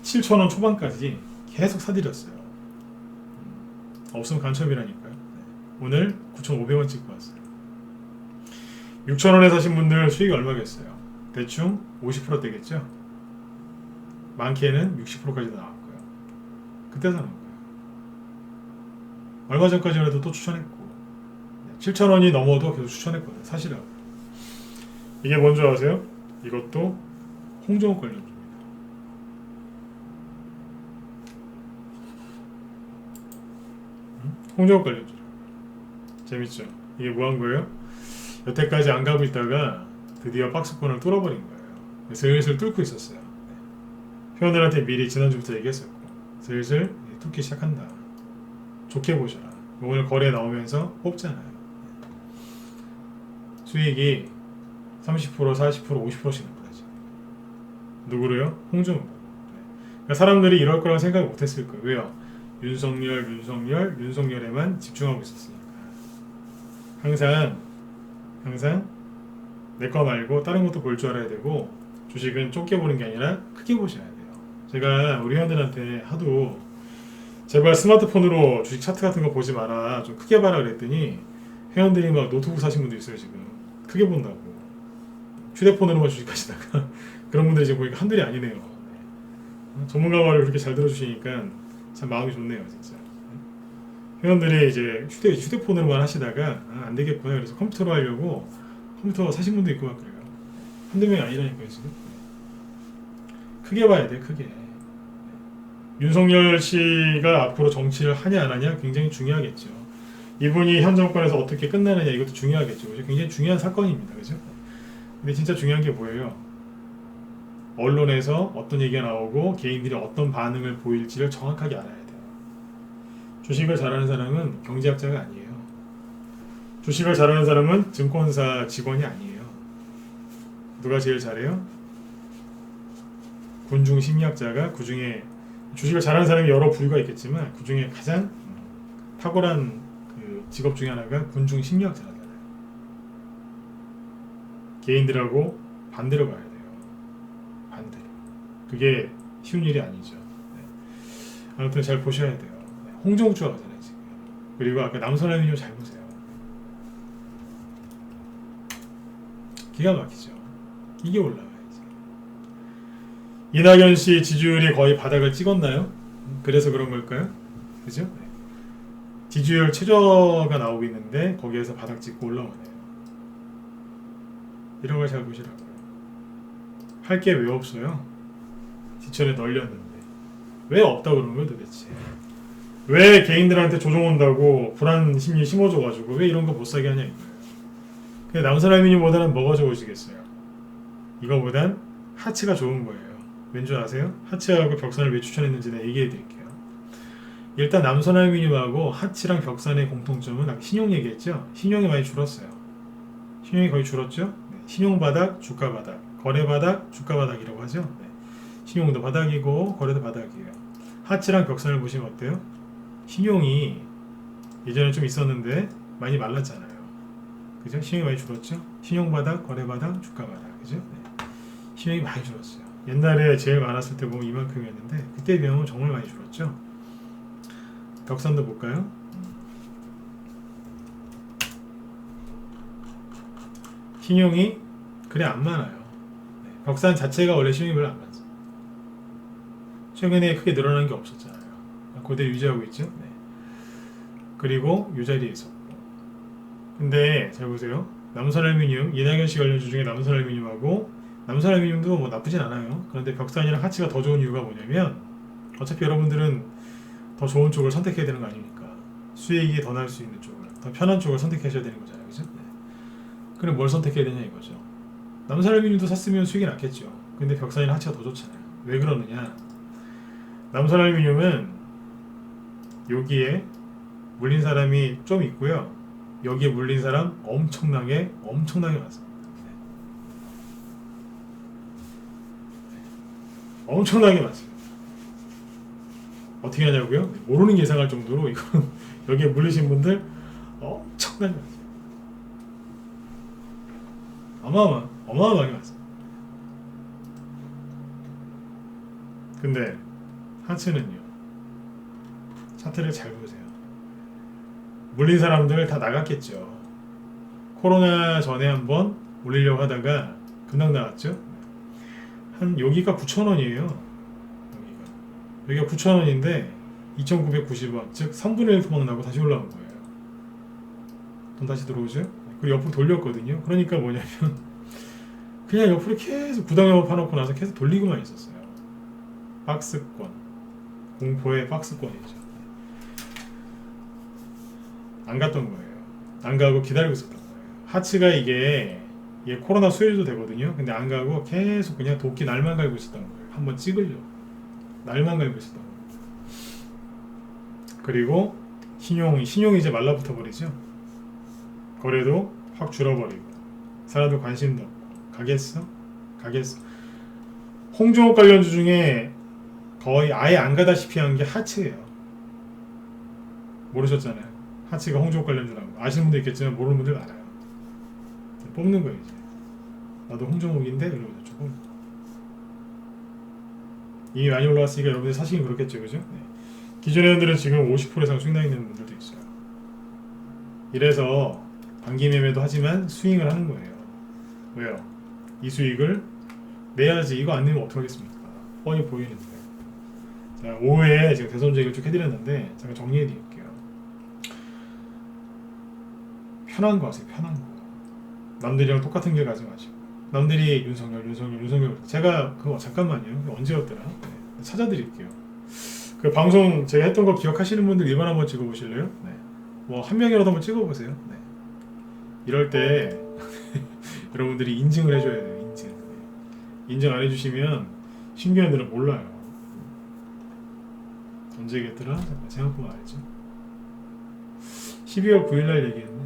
7,000원 초반까지 계속 사들였어요. 없으면 간첩이라니까요. 오늘 9,500원 찍고 왔어요. 6,000원에 사신 분들 수익이 얼마겠어요? 대충 50% 되겠죠? 많게는 60%까지도 나왔고요. 그때 사는 거예요. 얼마 전까지만 해도 또 추천했고 7,000원이 넘어도 계속 추천했거든요. 사시라고. 이게 뭔지 아세요? 이것도 홍종욱 관련주입니다. 홍종욱 관련주. 재밌죠? 이게 뭐 한 거예요? 여태까지 안 가고 있다가 드디어 박스권을 뚫어버린 거예요. 슬슬 뚫고 있었어요. 회원들한테 미리 지난주부터 얘기했었고 슬슬 뚫기 시작한다. 좋게 보셔라. 오늘 거래 나오면서 뽑잖아요. 수익이 30%, 40%, 50%씩 납니다. 누구로요? 홍준호. 그러니까 사람들이 이럴 거라고 생각 못했을 거예요. 왜요? 윤석열에만 집중하고 있었으니까. 항상 내 거 말고 다른 것도 볼 줄 알아야 되고 주식은 좁게 보는 게 아니라 크게 보셔야 돼요. 제가 우리 회원들한테 하도 제발 스마트폰으로 주식 차트 같은 거 보지 마라. 좀 크게 봐라 그랬더니 회원들이 막 노트북 사신 분도 있어요. 지금 크게 본다고. 휴대폰으로만 주식하시다가 그런 분들이 지금 보니까 한둘이 아니네요. 전문가 말을 그렇게 잘 들어주시니까 참 마음이 좋네요, 진짜. 회원들이 이제 휴대폰으로만 하시다가 안 되겠구나 그래서 컴퓨터로 하려고 컴퓨터 사신 분도 있고 막 그래요. 한두 명이 아니라니까요, 지금. 크게 봐야 돼, 크게. 윤석열 씨가 앞으로 정치를 하냐 안 하냐 굉장히 중요하겠죠. 이분이 현 정권에서 어떻게 끝나느냐 이것도 중요하겠죠. 그죠? 굉장히 중요한 사건입니다, 그죠? 근데 진짜 중요한 게 뭐예요? 언론에서 어떤 얘기가 나오고 개인들이 어떤 반응을 보일지를 정확하게 알아야 돼요. 주식을 잘하는 사람은 경제학자가 아니에요. 주식을 잘하는 사람은 증권사 직원이 아니에요. 누가 제일 잘해요? 군중 심리학자가 그 중에 주식을 잘하는 사람이 여러 부류가 있겠지만 그 중에 가장 탁월한 그 직업 중에 하나가 군중 심리학자잖아요. 개인들하고 반대로 가야 돼요. 반대로. 그게 쉬운 일이 아니죠. 네. 아무튼 잘 보셔야 돼요. 네. 홍종욱 좋아하잖아요 지금. 그리고 아까 남선아민님 잘 보세요. 기가 막히죠. 이게 올라가야지. 이낙연 씨 지지율이 거의 바닥을 찍었나요? 그래서 그런 걸까요? 그죠? 네. 지지율 최저가 나오고 있는데 거기에서 바닥 찍고 올라오네요. 이런 걸 잘 보시라고요. 할 게 왜 없어요? 지천에 널렸는데 왜 없다고 그러는 거예요 도대체? 왜 개인들한테 조종 온다고 불안 심리 심어줘가지고 왜 이런 거 못 사게 하냐 이거예요. 근데 남사람이니보다는 뭐가 좋으시겠어요? 이거보단 하츠가 좋은 거예요. 왠지 아세요? 하츠하고 벽산을 왜 추천했는지 내가 얘기해 드릴게요. 일단 남선알미늄하고 하츠랑 벽산의 공통점은 아까 신용 얘기했죠? 신용이 많이 줄었어요. 신용이 거의 줄었죠? 네. 신용 바닥, 주가 바닥, 거래 바닥, 주가 바닥이라고 하죠? 네. 신용도 바닥이고 거래도 바닥이에요. 하츠랑 벽산을 보시면 어때요? 신용이 예전에 좀 있었는데 많이 말랐잖아요. 그죠? 신용이 많이 줄었죠? 신용 바닥, 거래 바닥, 주가 바닥. 그죠? 네. 신용이 많이 줄었어요. 옛날에 제일 많았을 때 보면 이만큼이었는데 그때 비하면 정말 많이 줄었죠? 벽산도 볼까요? 신용이 그래 안 많아요. 벽산 자체가 원래 신용이 별로 안 많죠. 최근에 크게 늘어난 게 없었잖아요. 그대로 유지하고 있죠. 네. 그리고 이 자리에 있었고. 근데 잘 보세요. 남선알루미늄, 이낙연 씨 관련주 중에 남선알루미늄하고 남선알루미늄도 뭐 나쁘진 않아요. 그런데 벽산이랑 하치가 더 좋은 이유가 뭐냐면 어차피 여러분들은 더 좋은 쪽을 선택해야 되는 거 아닙니까? 수익이 더 날 수 있는 쪽을, 더 편한 쪽을 선택하셔야 되는 거잖아요. 그죠? 네. 그럼 뭘 선택해야 되냐 이거죠. 남선알루미늄도 샀으면 수익이 났겠죠. 근데 벽산이랑 하치가 더 좋잖아요. 왜 그러느냐? 남선알루미늄은 여기에 물린 사람이 좀 있고요. 여기에 물린 사람 엄청나게 많습니다. 엄청나게 많습니다. 어떻게 하냐고요? 모르는 게 이상할 정도로 이건 여기에 물리신 분들 엄청나게 많습니다. 어마어마하게 많습니다. 근데 하츠는요, 차트를 잘 보세요. 물린 사람들 다 나갔겠죠. 코로나 전에 한번 올리려고 하다가 금방 나갔죠. 한 여기가 9,000원이에요. 여기가 9,000원인데 2,990원, 즉 3분의 1 토막 나고 다시 올라온 거예요. 돈 다시 들어오죠. 그리고 옆으로 돌렸거든요. 그러니까 뭐냐면 그냥 옆으로 계속 부당형을 파놓고 나서 계속 돌리고만 있었어요. 박스권, 공포의 박스권이죠. 안 갔던 거예요. 안 가고 기다리고 있었던 거예요. 하츠가 이게 코로나 수혜주도 되거든요. 근데 안 가고 계속 그냥 도끼 날만 갈고 있었던 거예요. 한번 찍으려고 날만 갈고 있었던 거예요. 그리고 신용이 이제 말라붙어 버리죠. 거래도 확 줄어버리고 사람들 관심도 없고 가겠어? 홍종욱 관련주 중에 거의 아예 안 가다시피 한 게 하츠예요. 모르셨잖아요. 하치가 홍종욱 관련주라고. 아시는 분도 있겠지만 모르는 분들 많아요. 뽑는 거예요 이제. 나도 홍종욱인데 이러면서 조금 이미 많이 올라왔으니까 여러분들 사시긴 그렇겠죠, 그죠? 네. 기존 회원들은 지금 50% 이상 수익 나 있는 분들도 있어요. 이래서 단기 매매도 하지만 스윙을 하는 거예요. 왜요? 이 수익을 내야지. 이거 안 내면 어떡하겠습니까? 뻔히 보이는데. 자, 오후에 지금 대선 얘기를 쭉 해드렸는데 잠깐 정리해 드릴게요. 편한 거 하세요. 편한 거. 남들이랑 똑같은 길 가지 마시고. 남들이 윤석열. 제가 그거 잠깐만요. 언제였더라? 네. 찾아드릴게요. 그 방송 제가 했던 거 기억하시는 분들 이번 한번 찍어보실래요? 네. 뭐 한 명이라도 한번 찍어보세요. 네. 이럴 때 여러분들이 인증을 해줘야 돼요. 인증. 네. 인증 안 해주시면 신규회원들은 몰라요. 언제겠더라? 잠깐 생각보다 알죠. 12월 9일날 얘기했네.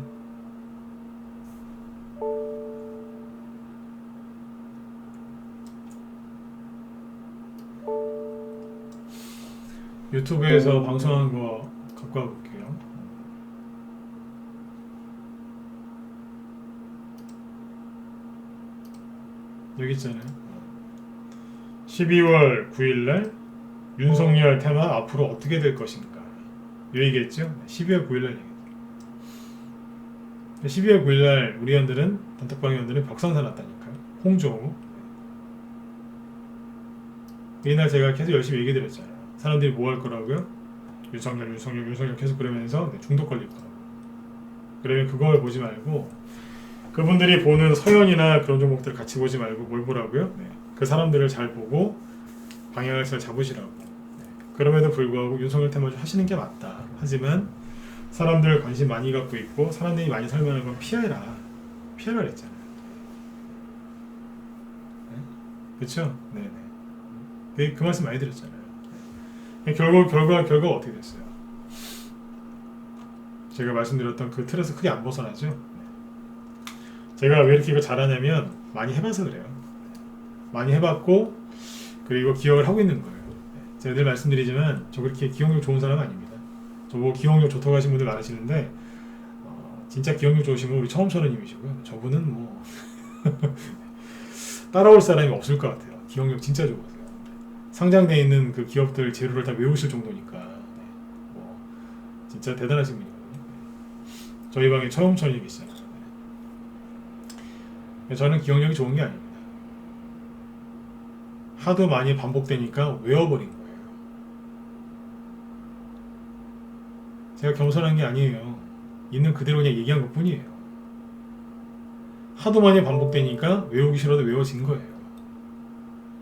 유튜브에서 방송한 거 갖고 와볼게요. 여기 있잖아요. 12월 9일날 윤석열 테마 앞으로 어떻게 될 것인가 이 얘기했죠. 12월 9일날 얘기했죠. 12월 9일날 우리 회원들은 단톡방 회원들은 벽상사 났다니까요. 홍종욱. 이날 제가 계속 열심히 얘기 드렸잖아요. 사람들이 뭐 할 거라고요? 윤석열 계속 그러면서 중독 걸릴 거라고. 그러면 그걸 보지 말고 그분들이 보는 서현이나 그런 종목들 같이 보지 말고 뭘 보라고요? 네. 그 사람들을 잘 보고 방향을 잘 잡으시라고. 네. 그럼에도 불구하고 윤석열 테마주 하시는 게 맞다. 하지만 사람들 관심 많이 갖고 있고 사람들이 많이 설명하는 건 피해라 그랬잖아요. 네? 그렇죠? 네네. 그 말씀 많이 드렸잖아요. 결과가 어떻게 됐어요? 제가 말씀드렸던 그 틀에서 크게 안 벗어나죠? 네. 제가 왜 이렇게 이거 잘하냐면 많이 해봐서 그래요. 많이 해봤고 그리고 기억을 하고 있는 거예요. 제가 늘 말씀드리지만 저 그렇게 기억력 좋은 사람 아닙니다. 저보고 기억력 좋다고 하신 분들 많으시는데 진짜 기억력 좋으시면 우리 처음처럼님이시고요. 저분은 뭐 따라올 사람이 없을 것 같아요. 기억력 진짜 좋으세요. 상장되어 있는 그 기업들 재료를 다 외우실 정도니까 뭐 진짜 대단하신 분이거든요. 저희 방에 처음처럼 계시잖아요. 저는 기억력이 좋은 게 아닙니다. 하도 많이 반복되니까 외워버린 거예요. 제가 겸손한 게 아니에요. 있는 그대로 그냥 얘기한 것 뿐이에요. 하도 많이 반복되니까 외우기 싫어도 외워진 거예요.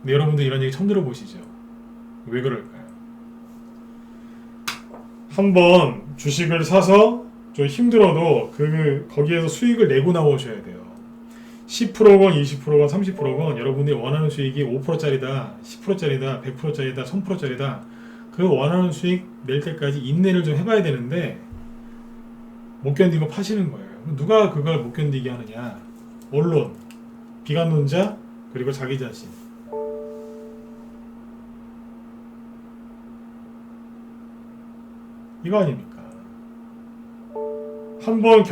근데 여러분들 이런 얘기 처음 들어보시죠? 왜 그럴까요? 한번 주식을 사서 좀 힘들어도 거기에서 수익을 내고 나오셔야 돼요. 10%건 20%건 30%건 여러분들이 원하는 수익이 5%짜리다 10%짜리다 100%짜리다 1000%짜리다 그 원하는 수익 낼 때까지 인내를 좀 해봐야 되는데 못 견디고 파시는 거예요. 누가 그걸 못 견디게 하느냐? 언론, 비관론자, 그리고 자기 자신. 이거 아닙니까? 한번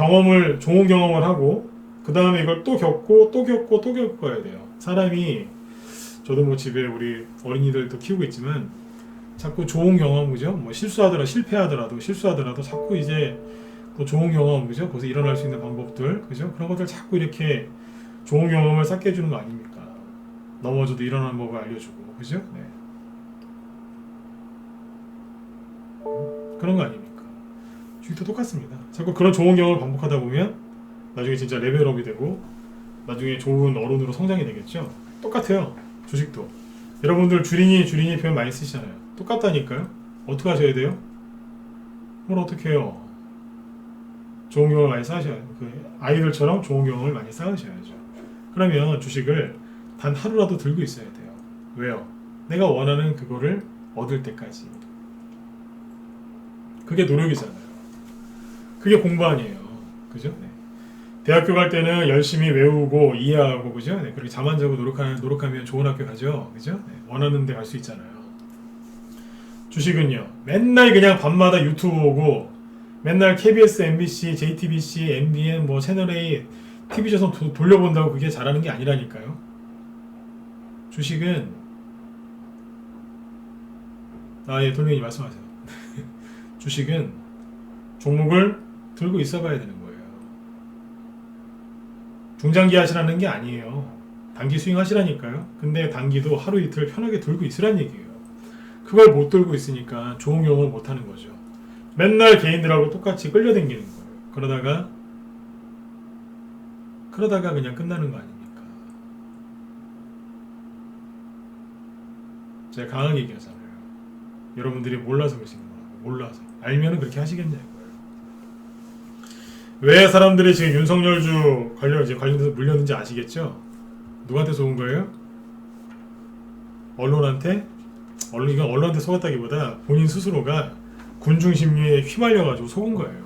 좋은 경험을 하고 그 다음에 이걸 또 겪고 또 겪고 또 겪어야 돼요. 사람이 저도 뭐 집에 우리 어린이들도 키우고 있지만 자꾸 좋은 경험, 그죠? 뭐 실패하더라도 자꾸 이제 또 좋은 경험, 그죠? 거기서 일어날 수 있는 방법들, 그죠? 그런 것들 자꾸 이렇게 좋은 경험을 쌓게 해주는 거 아닙니까? 넘어져도 일어나는 법을 알려주고, 그죠? 네. 그런 거 아닙니까? 주식도 똑같습니다. 자꾸 그런 좋은 경험을 반복하다 보면 나중에 진짜 레벨업이 되고 나중에 좋은 어른으로 성장이 되겠죠? 똑같아요. 주식도. 여러분들 주린이 표현 많이 쓰시잖아요. 똑같다니까요. 어떻게 하셔야 돼요? 뭘 어떻게 해요? 좋은 경험을 많이 쌓으셔야 돼요. 아이들처럼 좋은 경험을 많이 쌓으셔야죠. 그러면 주식을 단 하루라도 들고 있어야 돼요. 왜요? 내가 원하는 그거를 얻을 때까지. 그게 노력이잖아요. 그게 공부 아니에요. 그죠? 네. 대학교 갈 때는 열심히 외우고 이해하고, 그죠? 네. 그렇게 잠 안 자고 노력하면 좋은 학교 가죠. 그죠? 네. 원하는 데 갈 수 있잖아요. 주식은요. 맨날 그냥 밤마다 유튜브 보고 맨날 KBS, MBC, JTBC, MBN, 뭐 채널A, TV조선 돌려본다고 그게 잘하는 게 아니라니까요. 주식은 예, 돌멩이 말씀하세요. 주식은 종목을 들고 있어 봐야 되는 거예요. 중장기 하시라는 게 아니에요. 단기 스윙 하시라니까요. 근데 단기도 하루 이틀 편하게 들고 있으란 얘기예요. 그걸 못 들고 있으니까 좋은 경험을 못 하는 거죠. 맨날 개인들하고 똑같이 끌려다니는 거예요. 그러다가 그냥 끝나는 거 아닙니까? 제가 강하게 얘기하잖아요. 여러분들이 몰라서 그러시는 거라고. 몰라서. 알면은 그렇게 하시겠냐고요. 왜 사람들이 지금 윤석열주 관련돼서 물렸는지 아시겠죠? 누구한테 속은 거예요? 언론한테? 이건 언론한테 속았다기보다 본인 스스로가 군중 심리에 휘말려가지고 속은 거예요.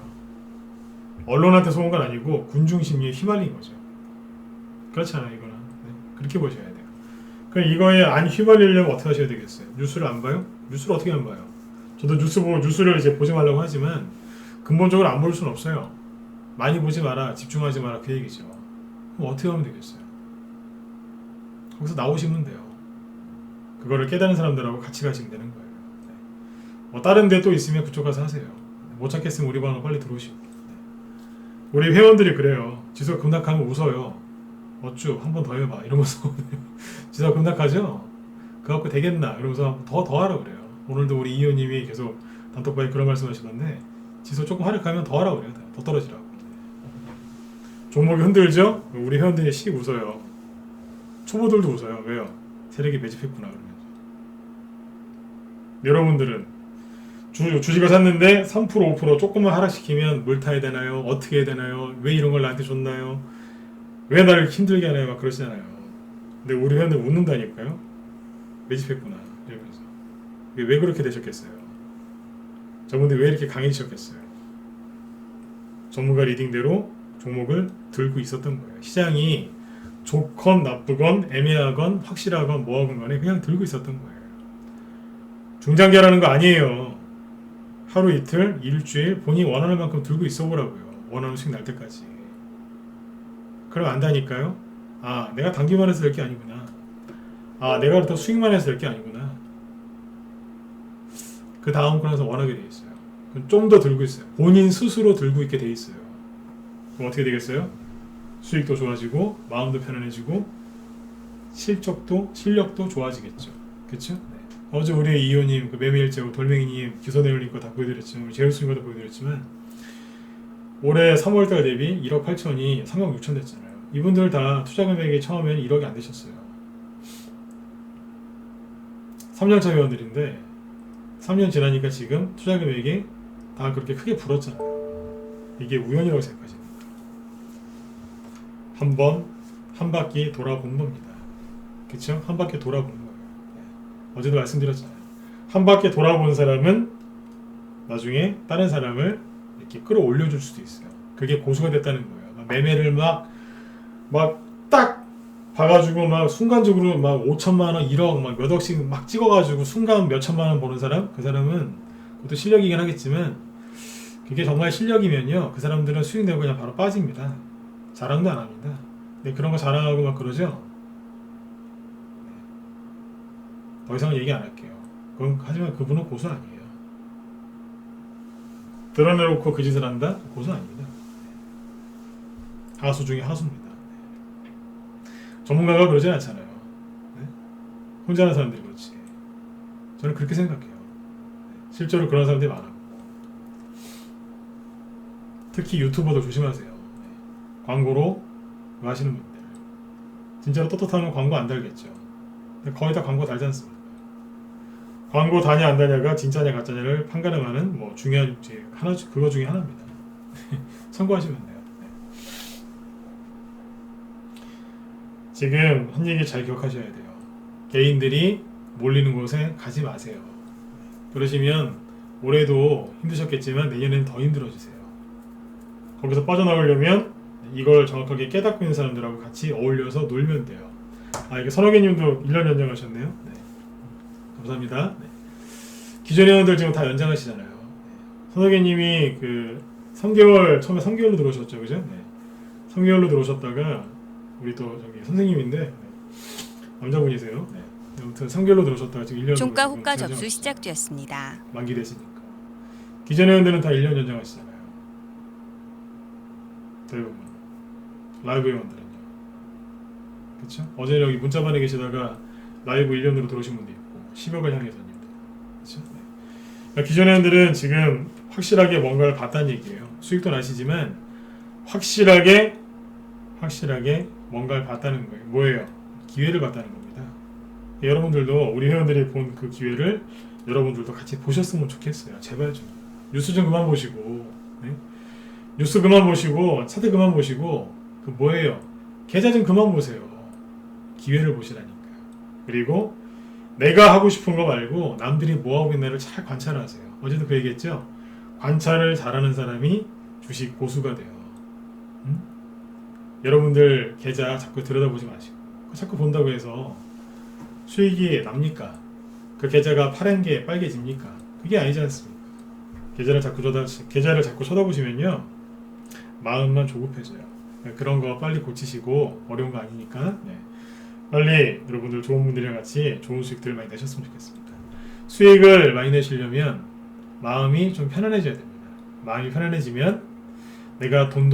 언론한테 속은 건 아니고 군중 심리에 휘말린 거죠. 그렇잖아요, 이거는. 네, 그렇게 보셔야 돼요. 그럼 이거에 안 휘말리려면 어떻게 하셔야 되겠어요? 뉴스를 안 봐요? 뉴스를 어떻게 안 봐요? 저도 뉴스를 이제 보지 말라고 하지만 근본적으로 안 볼 수는 없어요. 많이 보지 마라, 집중하지 마라, 그 얘기죠. 그럼 어떻게 하면 되겠어요? 거기서 나오시면 돼요. 그거를 깨닫는 사람들하고 같이 가시면 되는 거예요. 네. 뭐 다른 데 또 있으면 그쪽 가서 하세요. 못 찾겠으면 우리 방으로 빨리 들어오시고. 네. 우리 회원들이 그래요. 지수가 급락하면 웃어요. 어쭈 한 번 더 해봐 이러면서 지수가 급락하죠? 그거 갖고 되겠나 이러면서 더 하라 그래요. 오늘도 우리 이 의원님이 계속 단톡방에 그런 말씀 하시던데 지수 조금 하락하면 더 하라 그래요. 더 떨어지라고. 종목이 흔들죠? 우리 회원들이 씩 웃어요. 초보들도 웃어요. 왜요? 세력이 매집했구나 그러면서. 여러분들은 주식을 샀는데 3% 5% 조금만 하락시키면 뭘 타야 되나요? 어떻게 해야 되나요? 왜 이런 걸 나한테 줬나요? 왜 나를 힘들게 하나요? 막 그러시잖아요. 근데 우리 회원들 웃는다니까요. 매집했구나 이러면서. 왜 그렇게 되셨겠어요? 저분들 왜 이렇게 강해지셨겠어요? 전문가 리딩대로 종목을 들고 있었던 거예요. 시장이 좋건 나쁘건 애매하건 확실하건 뭐하건 간에 그냥 들고 있었던 거예요. 중장기하라는 거 아니에요. 하루 이틀, 일주일 본인이 원하는 만큼 들고 있어 보라고요. 원하는 수익 날 때까지. 그럼 안다니까요. 아, 내가 단기만 해서 될 게 아니구나. 아, 내가 그렇다고 수익만 해서 될 게 아니구나. 그 다음 거라서 원하게 돼 있어요. 좀 더 들고 있어요. 본인 스스로 들고 있게 돼 있어요. 그럼 어떻게 되겠어요? 수익도 좋아지고 마음도 편안해지고 실력도 좋아지겠죠. 그렇죠? 네. 어제 우리 이호님, 그 매매일자고 돌멩이님, 기소내 올린 거 다 보여드렸지만, 제우스님 것도 보여드렸지만, 올해 3월달 대비 1억 8천이 3억 6천 됐잖아요. 이분들 다 투자 금액이 처음에는 1억이 안 되셨어요. 3년차 회원들인데 3년 지나니까 지금 투자 금액이 다 그렇게 크게 불었잖아요. 이게 우연이라고 생각하십니까? 한 바퀴 돌아본 겁니다. 그쵸? 한 바퀴 돌아본 거예요. 어제도 말씀드렸잖아요. 한 바퀴 돌아본 사람은 나중에 다른 사람을 이렇게 끌어올려줄 수도 있어요. 그게 고수가 됐다는 거예요. 매매를 막 딱 봐가지고 막 순간적으로 막 5천만 원, 1억 막 몇 억씩 막 찍어가지고 순간 몇 천만 원 버는 사람, 그 사람은 그것도 실력이긴 하겠지만 그게 정말 실력이면요, 그 사람들은 수익 내고 그냥 바로 빠집니다. 자랑도 안 합니다. 근데 그런 거 자랑하고 막 그러죠. 더 이상은 얘기 안 할게요. 하지만 그분은 고수 아니에요. 드러내놓고 그 짓을 한다? 고수 아닙니다. 하수 중에 하수입니다. 전문가가 그러진 않잖아요. 네? 혼자 하는 사람들이 그렇지. 저는 그렇게 생각해요. 실제로 그런 사람들이 많아요. 특히 유튜버도 조심하세요. 광고로 하시는 분들. 진짜로 떳떳하면 광고 안 달겠죠. 근데 거의 다 광고 달지 않습니까? 광고 다냐 안 다냐가 진짜냐 가짜냐를 판가름하는 뭐 중요한 그거 중에 하나입니다. 참고하시면 돼요. 지금 한 얘기 잘 기억하셔야 돼요. 개인들이 몰리는 곳에 가지 마세요. 그러시면 올해도 힘드셨겠지만 내년에는 더 힘들어지세요. 거기서 빠져나오려면 이걸 정확하게 깨닫고 있는 사람들하고 같이 어울려서 놀면 돼요. 이게 선호개님도 1년 연장하셨네요. 네. 감사합니다. 네. 기존 회원들 지금 다 연장하시잖아요. 선호개님이 그 3개월 처음에 3개월로 들어오셨죠, 그죠? 네. 3개월로 들어오셨다가 우리 또 저기 선생님인데 남자분이세요. 네. 아무튼 3개월로 들어오셨다가 지금 1년 종가 호가 접수 시작되었습니다. 만기 됐으니까. 기존 회원들은 다 1년 연장하시잖아요. 대부분 라이브 회원들은요. 그렇죠? 어제 여기 문자반에 계시다가 라이브 1년으로 들어오신 분도 있고 10억을 향해서님도. 그렇죠? 네. 그러니까 기존 회원들은 지금 확실하게 뭔가를 봤다는 얘기예요. 수익도 나시지만 확실하게 뭔가를 봤다는 거예요. 뭐예요? 기회를 봤다는 겁니다. 여러분들도 우리 회원들이 본 그 기회를 여러분들도 같이 보셨으면 좋겠어요. 제발 좀 뉴스 좀 그만 보시고, 네? 뉴스 그만 보시고 차트 그만 보시고 그 뭐예요? 계좌 좀 그만 보세요. 기회를 보시라니까요. 그리고 내가 하고 싶은 거 말고 남들이 뭐 하고 있나를 잘 관찰하세요. 어제도 그 얘기했죠? 관찰을 잘하는 사람이 주식 고수가 돼요. 여러분들 계좌 자꾸 들여다보지 마시고 자꾸 본다고 해서 수익이 납니까? 그 계좌가 파란 게 빨개집니까? 그게 아니지 않습니까? 계좌를 자꾸 쳐다보시면요 마음만 조급해져요. 그런 거 빨리 고치시고 어려운 거 아니니까 빨리 여러분들 좋은 분들이랑 같이 좋은 수익들 많이 내셨으면 좋겠습니다. 수익을 많이 내시려면 마음이 좀 편안해져야 됩니다. 마음이 편안해지면 내가 돈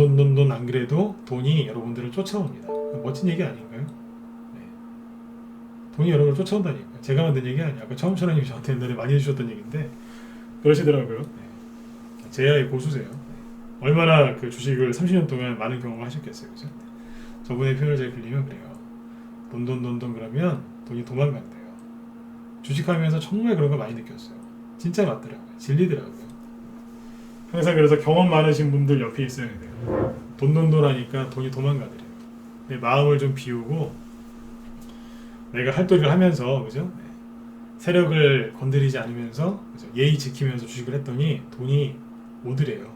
안 그래도 돈이 여러분들을 쫓아옵니다. 멋진 얘기 아닌가요? 네. 돈이 여러분을 쫓아온다니까요. 제가 만든 얘기 아니에요. 아까 처음처럼 저한테 옛날에 많이 해주셨던 얘기인데 그러시더라고요. 네. 제야의 고수세요. 네. 얼마나 그 주식을 30년 동안 많은 경험을 하셨겠어요. 그죠? 저분의 표현을 잘 빌리면 그래요. 돈 그러면 돈이 도망간대요. 주식하면서 정말 그런 거 많이 느꼈어요. 진짜 맞더라고요. 진리더라고요. 항상 그래서 경험 많으신 분들 옆에 있어야 돼요. 돈 하니까 돈이 도망가더래요. 내 마음을 좀 비우고 내가 할 도리를 하면서 그죠? 네. 세력을 건드리지 않으면서 그죠? 예의 지키면서 주식을 했더니 돈이 오더래요.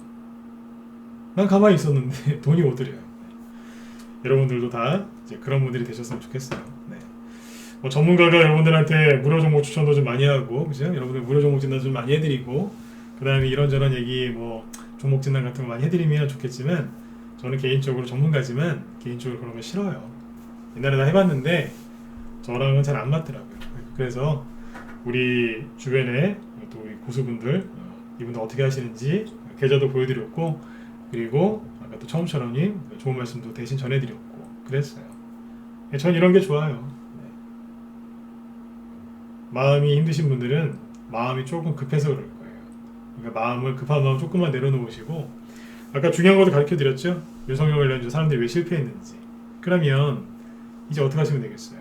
난 가만히 있었는데 돈이 오더래요. 네. 여러분들도 다 이제 그런 분들이 되셨으면 좋겠어요. 네. 뭐 전문가가 여러분들한테 무료 종목 추천도 좀 많이 하고 그죠? 여러분들 무료 종목 진단 좀 많이 해드리고 그 다음에 이런저런 얘기 뭐 종목 진단 같은 거 많이 해드리면 좋겠지만 저는 개인적으로 전문가지만 개인적으로 그런 거 싫어요. 옛날에 다 해봤는데 저랑은 잘 안 맞더라고요. 그래서 우리 주변에 또 우리 고수분들 이분들 어떻게 하시는지 계좌도 보여드렸고 그리고 아까 또 처음처럼님 좋은 말씀도 대신 전해드렸고 그랬어요. 전 이런 게 좋아요. 마음이 힘드신 분들은 마음이 조금 급해서 그럴 거예요. 그러니까 급한 마음 조금만 내려놓으시고, 아까 중요한 것도 가르쳐 드렸죠. 윤석열 관련주 사람들이 왜 실패했는지. 그러면 이제 어떻게 하시면 되겠어요?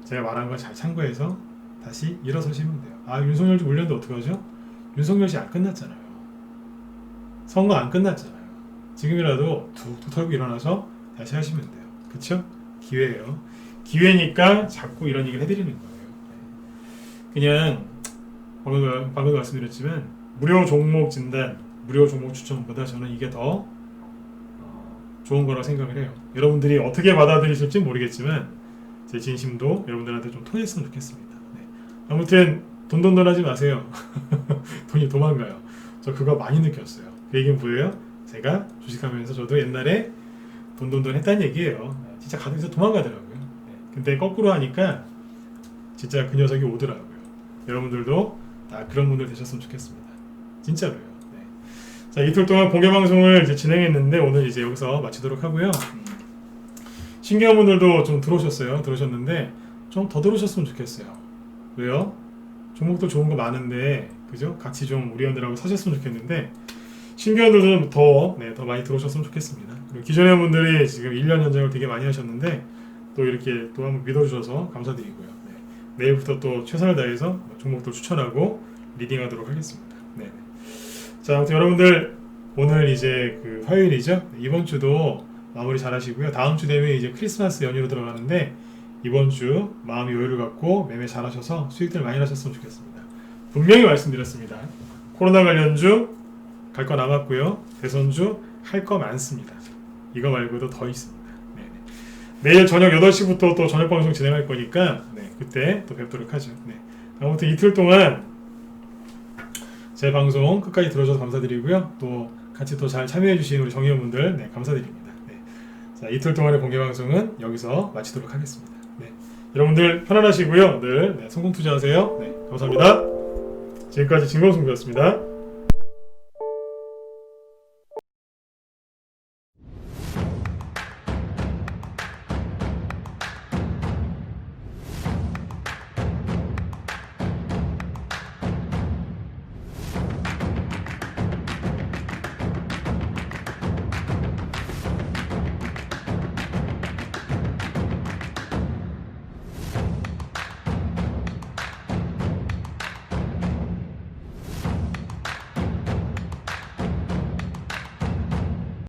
제가 말한 거 잘 참고해서 다시 일어서시면 돼요. 아, 윤석열 씨 물렸는데 어떡하죠? 윤석열 씨 안 끝났잖아요. 선거 안 끝났잖아요. 지금이라도 툭툭 털고 일어나서 다시 하시면 돼요. 그쵸? 기회예요. 기회니까 자꾸 이런 얘기를 해드리는 거예요. 그냥 방금 말씀드렸지만 무료 종목 진단, 무료 종목 추천보다 저는 이게 더 좋은 거라고 생각을 해요. 여러분들이 어떻게 받아들이실지 모르겠지만 제 진심도 여러분들한테 좀 통했으면 좋겠습니다. 네. 아무튼 돈 하지 마세요. 돈이 도망가요. 저 그거 많이 느꼈어요. 그 얘기는 뭐예요? 제가 주식하면서 저도 옛날에 돈 했다는 얘기예요. 진짜 가득해서 도망가더라고요. 네. 근데 거꾸로 하니까 진짜 그 녀석이 오더라고요. 여러분들도 다 그런 분들 되셨으면 좋겠습니다. 진짜로요. 네. 자, 이틀 동안 공개 방송을 이제 진행했는데 오늘 이제 여기서 마치도록 하고요. 신기한 분들도 좀 들어오셨는데 좀 더 들어오셨으면 좋겠어요. 왜요? 종목도 좋은 거 많은데, 그죠? 같이 좀 우리 회원들하고 사셨으면 좋겠는데, 신규원들도 더 많이 들어오셨으면 좋겠습니다. 그리고 기존의 분들이 지금 1년 연장을 되게 많이 하셨는데, 또 이렇게 또 한번 믿어주셔서 감사드리고요. 네. 내일부터 또 최선을 다해서 종목도 추천하고 리딩하도록 하겠습니다. 네. 자, 아무튼 여러분들 오늘 이제 그 화요일이죠. 이번 주도 마무리 잘 하시고요. 다음 주 되면 이제 크리스마스 연휴로 들어가는데, 이번 주 마음의 여유를 갖고 매매 잘 하셔서 수익들 많이 나셨으면 좋겠습니다. 분명히 말씀드렸습니다. 코로나 관련주 갈 거 남았고요. 대선주 할 거 많습니다. 이거 말고도 더 있습니다. 네네. 내일 저녁 8시부터 또 저녁 방송 진행할 거니까 그때 또 뵙도록 하죠. 네. 아무튼 이틀 동안 제 방송 끝까지 들어주셔서 감사드리고요. 또 같이 또 잘 참여해주신 우리 정의원분들 감사드립니다. 네. 자, 이틀 동안의 공개 방송은 여기서 마치도록 하겠습니다. 네. 여러분들 편안하시고요. 늘 성공 투자하세요. 네, 감사합니다. 지금까지 진검승부였습니다.